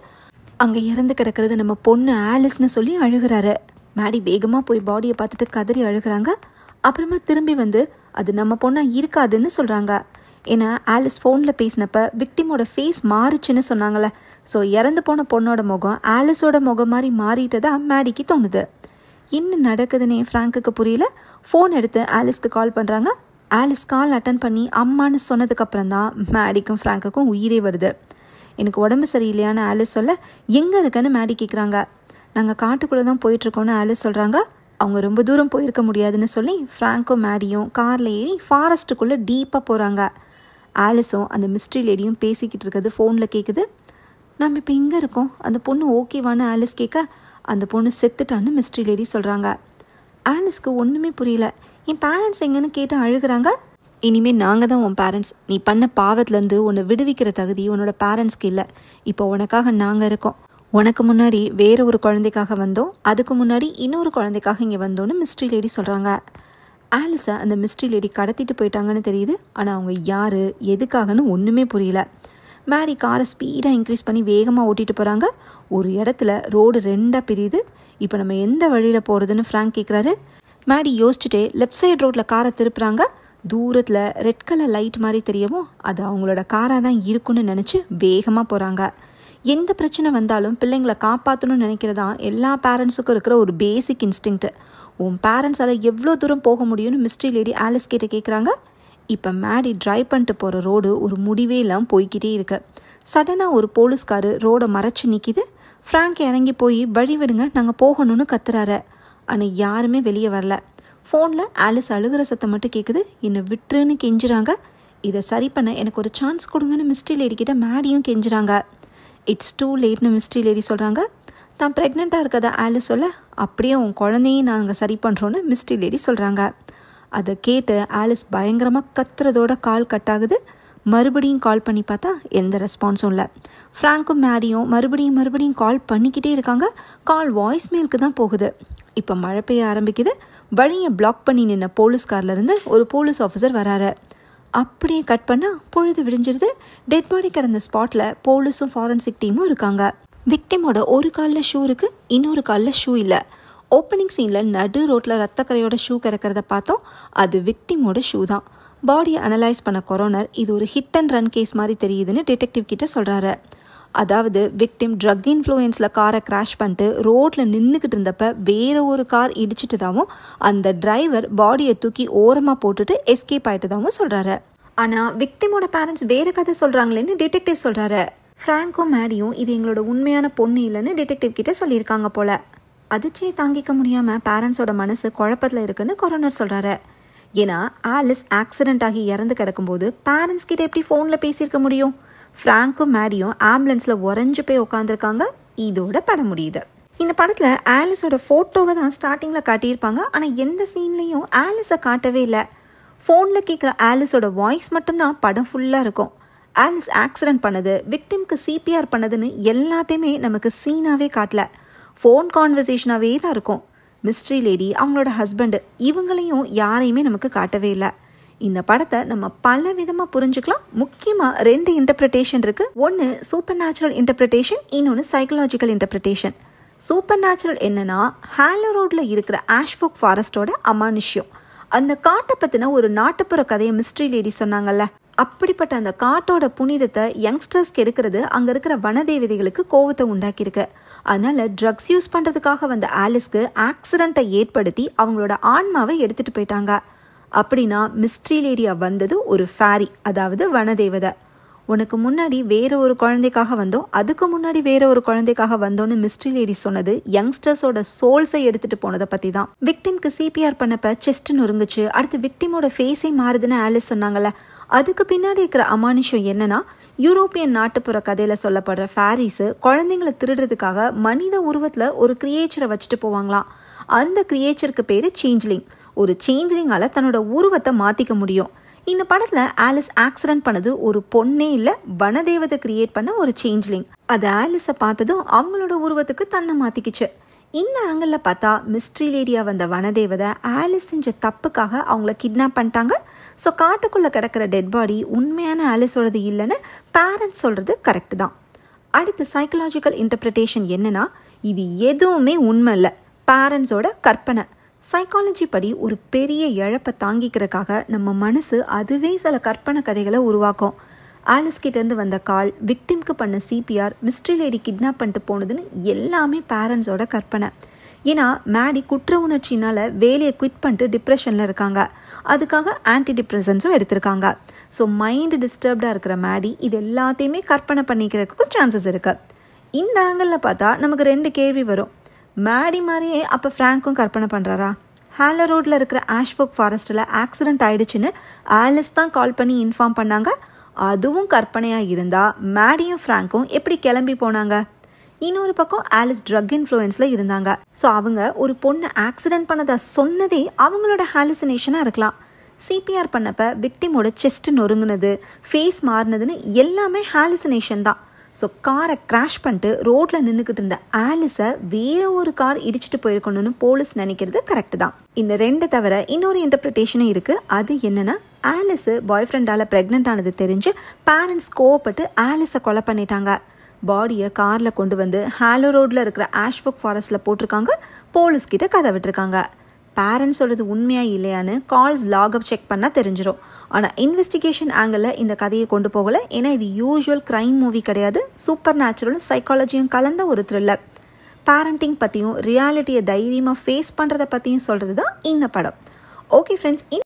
அங்கே இறந்து கிடக்கிறது நம்ம பொண்ணு ஆலிஸ்னு சொல்லி அழுகிறாரு. மேடி வேகமாக போய் பாடியை பார்த்துட்டு கதறி அழுகிறாங்க. அப்புறமா திரும்பி வந்து அது நம்ம பொண்ணாக இருக்காதுன்னு சொல்கிறாங்க. ஏன்னா ஆலிஸ் ஃபோனில் பேசினப்போ விக்டிமோட ஃபேஸ் மாறிச்சுன்னு சொன்னாங்களே. ஸோ இறந்து போன பொண்ணோட முகம் ஆலிஸோட முகம் மாதிரி மாறிட்டதா மேடிக்கு தோணுது. என்ன நடக்குதுன்னே ஃப்ராங்க்குக்கு புரியல. ஃபோன் எடுத்து ஆலிஸ்க்கு கால் பண்ணுறாங்க. ஆலிஸ் கால் அட்டன் பண்ணி அம்மான்னு சொன்னதுக்கப்புறம் தான் மேடிக்கும் ஃப்ராங்க்குக்கும் உயிரே வருது. எனக்கு உடம்பு சரியில்லையான்னு ஆலிஸ் சொல்ல எங்கே இருக்கன்னு மேடி கேட்குறாங்க. நாங்கள் காட்டுக்குள்ளே தான் போயிட்டுருக்கோன்னு ஆலிஸ் சொல்கிறாங்க. அவங்க ரொம்ப தூரம் போயிருக்க முடியாதுன்னு சொல்லி ஃப்ராங்க்கும் மேடியும் காரில் ஏறி ஃபாரஸ்ட்டுக்குள்ளே டீப்பாக போகிறாங்க. ஆலிஸும் அந்த மிஸ்ட்ரி லேடியும் பேசிக்கிட்டு இருக்கிறது ஃபோனில் கேட்குது. நம்ம இப்போ எங்கே இருக்கோம், அந்த பொண்ணு ஓகேவான்னு ஆலிஸ் கேட்க அந்த பொண்ணு செத்துட்டான்னு மிஸ்ட்ரி லேடி சொல்கிறாங்க. ஆலிஸ்க்கு ஒன்றுமே புரியல. என் பேரண்ட்ஸ் எங்கன்னு கேட்டு அழுகிறாங்க. இனிமேல் நாங்கள் தான் உன் பேரண்ட்ஸ். நீ பண்ண பாவத்துலேருந்து உன்னை விடுவிக்கிற தகுதி உன்னோட பேரண்ட்ஸ்க்கு இல்லை. இப்போ உனக்காக நாங்கள் இருக்கோம். உனக்கு முன்னாடி வேறு ஒரு குழந்தைக்காக வந்தோம், அதுக்கு முன்னாடி இன்னொரு குழந்தைக்காக இங்கே வந்தோன்னு மிஸ்ட்ரி லேடி சொல்கிறாங்க. ஆலிஸை அந்த மிஸ்ட்ரி லேடி கடத்திட்டு போயிட்டாங்கன்னு தெரியுது. ஆனால் அவங்க யார் எதுக்காகன்னு ஒன்றுமே புரியல. மேடி காரை ஸ்பீடாக இன்க்ரீஸ் பண்ணி வேகமாக ஓட்டிகிட்டு போகிறாங்க. ஒரு இடத்துல ரோடு 2ஆக பிரியுது. இப்போ நம்ம எந்த வழியில் போகிறதுன்னு ஃப்ராங்க் கேட்குறாரு. மேடி யோசிச்சுட்டே லெஃப்ட் சைடு ரோட்டில் காரை திருப்புறாங்க. தூரத்தில் ரெட் கலர் லைட் மாதிரி தெரியவும் அது அவங்களோட காராக தான் இருக்குன்னு நினச்சி வேகமாக போகிறாங்க. எந்த பிரச்சனை வந்தாலும் பிள்ளைங்களை காப்பாற்றணும்னு நினைக்கிறதா எல்லா பேரண்ட்ஸுக்கும் இருக்கிற ஒரு பேசிக் இன்ஸ்டிங்க்ட். உன் பேரண்ட்ஸால் எவ்வளோ தூரம் போக முடியும்னு மிஸ்ட்ரி லேடி ஆலிஸ் கிட்ட கேட்குறாங்க. இப்போ மேடி ட்ரைவ் பண்ணிட்டு போகிற ரோடு ஒரு முடிவே இல்லாமல் போய்கிட்டே இருக்கு. சடனாக ஒரு போலீஸ்காரு ரோடை மறைச்சி நிற்கிது. ஃப்ராங்க் இறங்கி போய் வழி விடுங்க, நாங்கள் போகணும்னு கத்துறாரு. ஆனால் யாருமே வெளியே வரல. ஃபோனில் ஆலிஸ் அழுகிற சத்தம் மட்டும் கேட்குது. என்னை விட்டுருன்னு கெஞ்சுறாங்க. இதை சரி பண்ண எனக்கு ஒரு சான்ஸ் கொடுங்கன்னு மிஸ்ட்ரி லேடிக்கிட்ட மேடியும் கெஞ்சுறாங்க. இட்ஸ் டூ லேட்னு மிஸ்ட்ரி லேடி சொல்கிறாங்க. தான் ப்ரெக்னெண்ட்டாக இருக்கதா ஆலிஸ் சொல்ல அப்படியே உன் குழந்தையும் நாங்கள் சரி பண்ணுறோன்னு மிஸ்ட்ரி லேடி சொல்கிறாங்க. அதை கேட்டு ஆலிஸ் பயங்கரமாக கத்துறதோட கால் கட் ஆகுது. மறுபடியும் கால் பண்ணி பார்த்தா எந்த ரெஸ்பான்ஸும் இல்லை. ஃப்ராங்க்கும் மேடியும் மறுபடியும் கால் பண்ணிக்கிட்டே இருக்காங்க. கால் வாய்ஸ் மெயிலுக்கு தான் போகுது. இப்போ மழை பெய்ய ஆரம்பிக்குது. வழியை பிளாக் பண்ணி நின்ன போலீஸ்கார்லேருந்து ஒரு போலீஸ் ஆஃபீஸர் வராரு. அப்படியே கட் பண்ணால் பொழுது விடிஞ்சிருது. டெட் பாடி கிடந்த ஸ்பாட்டில் போலீஸும் ஃபாரன்சிக் டீமும் இருக்காங்க. விக்டிமோட ஒரு காலில் ஷூ இருக்குது, இன்னொரு காலில் ஷூ இல்லை. ஓப்பனிங் சீனில் நடு ரோட்டில் ரத்தக்கரையோட ஷூ கிடக்கிறத பார்த்தோம். அது விக்டிமோட ஷூ தான். பாடியை அனலைஸ் பண்ண கொரோனர் இது ஒரு ஹிட் அண்ட் ரன் கேஸ் மாதிரி தெரியுதுன்னு டிடெக்டிவ் கிட்ட சொல்கிறாரு. அதாவது விக்டிம் ட்ரக் இன்ஃப்ளூயன்ஸில் காரை கிராஷ் பண்ணிட்டு ரோட்டில் நின்றுக்கிட்டு இருந்தப்ப வேற ஒரு கார் இடிச்சிட்டுதாவும் அந்த டிரைவர் பாடியை தூக்கி ஓரமாக போட்டுட்டு எஸ்கேப் ஆகிட்டுதாவும் சொல்கிறாரு. ஆனால் விக்டிமோட பேரண்ட்ஸ் வேறு கதை சொல்கிறாங்களேன்னு டிடெக்டிவ் சொல்கிறாரு. ஃப்ராங்கும் மேடியும் இது எங்களோட உண்மையான பொண்ணு இல்லைன்னு டிடெக்டிவ் கிட்ட சொல்லியிருக்காங்க போல. அதிர்ச்சியை தாங்கிக்க முடியாமல் பேரண்ட்ஸோட மனசு குழப்பத்தில் இருக்குன்னு கொரோனர் சொல்கிறாரு. ஏன்னா ஆலிஸ் ஆக்சிடென்ட் ஆகி இறந்து கிடக்கும்போது பேரண்ட்ஸ் கிட்ட எப்படி ஃபோனில் பேசியிருக்க முடியும்? ஃப்ராங்கும் மேடியும் ஆம்புலன்ஸில் உறைஞ்சு போய் உட்காந்துருக்காங்க. இதோட படம் முடியுது. இந்த படத்தில் ஆலிஸோட ஃபோட்டோவை தான் ஸ்டார்டிங்கில் காட்டியிருப்பாங்க. ஆனால் எந்த சீன்லேயும் ஆலிஸை காட்டவே இல்லை. ஃபோனில் கேட்குற ஆலிஸோட வாய்ஸ் மட்டும்தான் படம் ஃபுல்லாக இருக்கும். ஆலிஸ் ஆக்சிடென்ட் பண்ணது, விக்டிம்க்கு சிபிஆர் பண்ணதுன்னு எல்லாத்தையுமே நமக்கு சீனாகவே காட்டல. ஃபோன் கான்வர்சேஷனாகவே தான் இருக்கும். மிஸ்ட்ரி லேடி, அவங்களோட ஹஸ்பண்டு, இவங்களையும் யாரையுமே நமக்கு காட்டவே இல்லை. இந்த படத்தை நம்ம பல விதமாக புரிஞ்சுக்கலாம். முக்கியமாக 2 இன்டர்பிரிட்டேஷன் இருக்குது. ஒன்று சூப்பர் நேச்சுரல் இன்டர்பிரிட்டேஷன், இன்னொன்று சைக்கலாஜிக்கல் இன்டர்பிரிட்டேஷன். சூப்பர் நேச்சுரல் என்னன்னா, ஹாலோ ரோடில் இருக்கிற ஆஷ்ஃபோக் ஃபாரஸ்டோட அமானுஷ்யம். அந்த காட்டை பற்றின ஒரு நாட்டுப்புற கதையை மிஸ்ட்ரி லேடி சொன்னாங்கல்ல, அப்படிப்பட்ட அந்த காட்டோட புனிதத்தை யங்ஸ்டர்ஸ்க்கு எடுக்கிறது அங்கே இருக்கிற வனதேவதைகளுக்கு கோவத்தை உண்டாக்கியிருக்கு. அதனால ட்ரக்ஸ் யூஸ் பண்ணுறதுக்காக வந்த ஆலிஸ்க்கு ஆக்சிடெண்ட்டை ஏற்படுத்தி அவங்களோட ஆன்மாவை எடுத்துகிட்டு போயிட்டாங்க. அப்படின்னா மிஸ்ட்ரி லேடியாக வந்தது ஒரு ஃபேரி, அதாவது வனதேவதை. உனக்கு முன்னாடி வேற ஒரு குழந்தைக்காக வந்தோம், அதுக்கு முன்னாடி வேற ஒரு குழந்தைக்காக வந்தோன்னு மிஸ்ட்ரி லேடி சொன்னது யங்ஸ்டர்ஸோட சோல்ஸை எடுத்துகிட்டு போனதை பற்றி தான். விக்டிம்க்கு சிபிஆர் பண்ணப்ப செஸ்ட் நொறுங்குச்சு, அடுத்து விக்டிமோட ஃபேஸே மாறுதுன்னு ஆலிஸ் சொன்னாங்கல்ல. அதுக்கு பின்னாடி இருக்கிற அமானுஷம் என்னன்னா, யூரோப்பியன் நாட்டுப்புற கதையில் சொல்லப்படுற ஃபேரிஸு குழந்தைங்களை திருடுறதுக்காக மனித உருவத்தில் ஒரு கிரியேச்சரை வச்சுட்டு போவாங்களாம். அந்த கிரியேச்சருக்கு பேர் சேஞ்ச்லிங். ஒரு சேஞ்ச்லிங்கால் தன்னோட உருவத்தை மாற்றிக்க முடியும். இந்த படத்தில் ஆலிஸ் ஆக்சிடென்ட் பண்ணது ஒரு பொண்ணே இல்லை, வனதேவதை கிரியேட் பண்ண ஒரு சேஞ்ச்லிங். அது ஆலிஸை பார்த்ததும் அவங்களோட உருவத்துக்கு தன்னை மாற்றிக்கிச்சு. இந்த ஆங்கிளில் பார்த்தா மிஸ்ட்ரி லேடியாக வந்த வனதேவதை ஆலிஸ் செஞ்ச தப்புக்காக அவங்கள கிட்னாப் பண்ணிட்டாங்க. ஸோ காட்டுக்குள்ளே கிடக்கிற டெட் பாடி உண்மையான ஆலிஸோடது இல்லைன்னு பேரண்ட்ஸ் சொல்கிறது கரெக்டு தான். அடுத்து சைக்கலாஜிக்கல் இன்டர்பிரிட்டேஷன் என்னன்னா, இது எதுவுமே உண்மை இல்லை, பேரண்ட்ஸோட கற்பனை. சைக்காலஜி படி ஒரு பெரிய இழப்பை தாங்கிக்கிறதுக்காக நம்ம மனசு அதுவே சில கற்பனை கதைகளை உருவாக்கும். ஆலிஸ் கிட்டேருந்து வந்த கால், விக்டிம்க்கு பண்ண சிபிஆர், மிஸ்ட்ரி லேடி கிட்னாப் பண்ணிட்டு போனதுன்னு எல்லாமே பேரண்ட்ஸோட கற்பனை. ஏன்னா மேடி குற்ற உணர்ச்சினால் வேலையை குவிட் பண்ணிட்டு டிப்ரெஷனில் இருக்காங்க. அதுக்காக ஆன்டி டிப்ரெசன்ஸும் எடுத்திருக்காங்க. ஸோ மைண்டு டிஸ்டர்ப்டாக இருக்கிற மேடி இது எல்லாத்தையுமே கற்பனை பண்ணிக்கிறதுக்கும் சான்சஸ் இருக்குது. இந்த ஆங்கிளில் பார்த்தா நமக்கு 2 கேள்வி வரும். மேடி மாதிரியே அப்போ ஃப்ராங்க்கும் கற்பனை பண்ணுறாரா? ஹாலோ ரோடில் இருக்கிற ஆஷ்ஃபோக் ஃபாரஸ்ட்டில் ஆக்சிடென்ட் ஆகிடுச்சின்னு ஆலிஸ் தான் கால் பண்ணி இன்ஃபார்ம் பண்ணாங்க. அதுவும் கற்பனையாக இருந்தால் மேடியும் ஃப்ராங்க்கும் எப்படி கிளம்பி போனாங்க? இன்னொரு பக்கம் ஆலிஸ் ட்ரக் இன்ஃப்ளூயன்ஸில் இருந்தாங்க. ஸோ அவங்க ஒரு பொண்ணை ஆக்சிடென்ட் பண்ணதை சொன்னதே அவங்களோட ஹாலுசினேஷனாக இருக்கலாம். சிபிஆர் பண்ணப்போ விக்டிமோட செஸ்ட் நொறுங்குனது, ஃபேஸ் மாறினதுன்னு எல்லாமே ஹாலுசினேஷன் தான். ஸோ காரை கிராஷ் பண்ணிட்டு ரோட்டில் நின்றுக்கிட்டு இருந்த ஆலிஸை வேற ஒரு கார் இடிச்சிட்டு போயிருக்கணும்னு போலீஸ் நினைக்கிறது கரெக்டு தான். இந்த 2 தவிர இன்னொரு இன்டர்பிரிட்டேஷனும் இருக்குது. அது என்னென்னா, ஆலிஸு பாய் ஃப்ரெண்டால் ப்ரெக்னென்ட் ஆனது தெரிஞ்சு பேரண்ட்ஸ் கோவப்பட்டு ஆலிஸை கொலை பண்ணிட்டாங்க. பாடியை காரில் கொண்டு வந்து ஹாலோ ரோடில் இருக்கிற ஆஷ்ஃபோக் ஃபாரஸ்ட்டில் போட்டிருக்காங்க. போலீஸ்கிட்ட கதை விட்டுருக்காங்க. பேரண்ட்ஸ் சொல்கிறது உண்மையாக இல்லையான்னு கால்ஸ் லாகப் செக் பண்ணால் தெரிஞ்சிடும். ஆனால் இன்வெஸ்டிகேஷன் ஆங்கிளில் இந்த கதையை கொண்டு போகலை. ஏன்னா இது யூஸ்வல் க்ரைம் மூவி கிடையாது, சூப்பர் நேச்சுரலும் சைக்காலஜியும் கலந்த ஒரு த்ரில்லர். பேரண்டிங் பற்றியும் ரியாலிட்டியை தைரியமாக ஃபேஸ் பண்ணுறதை பற்றியும் சொல்கிறது தான் இந்த படம். Okay friends,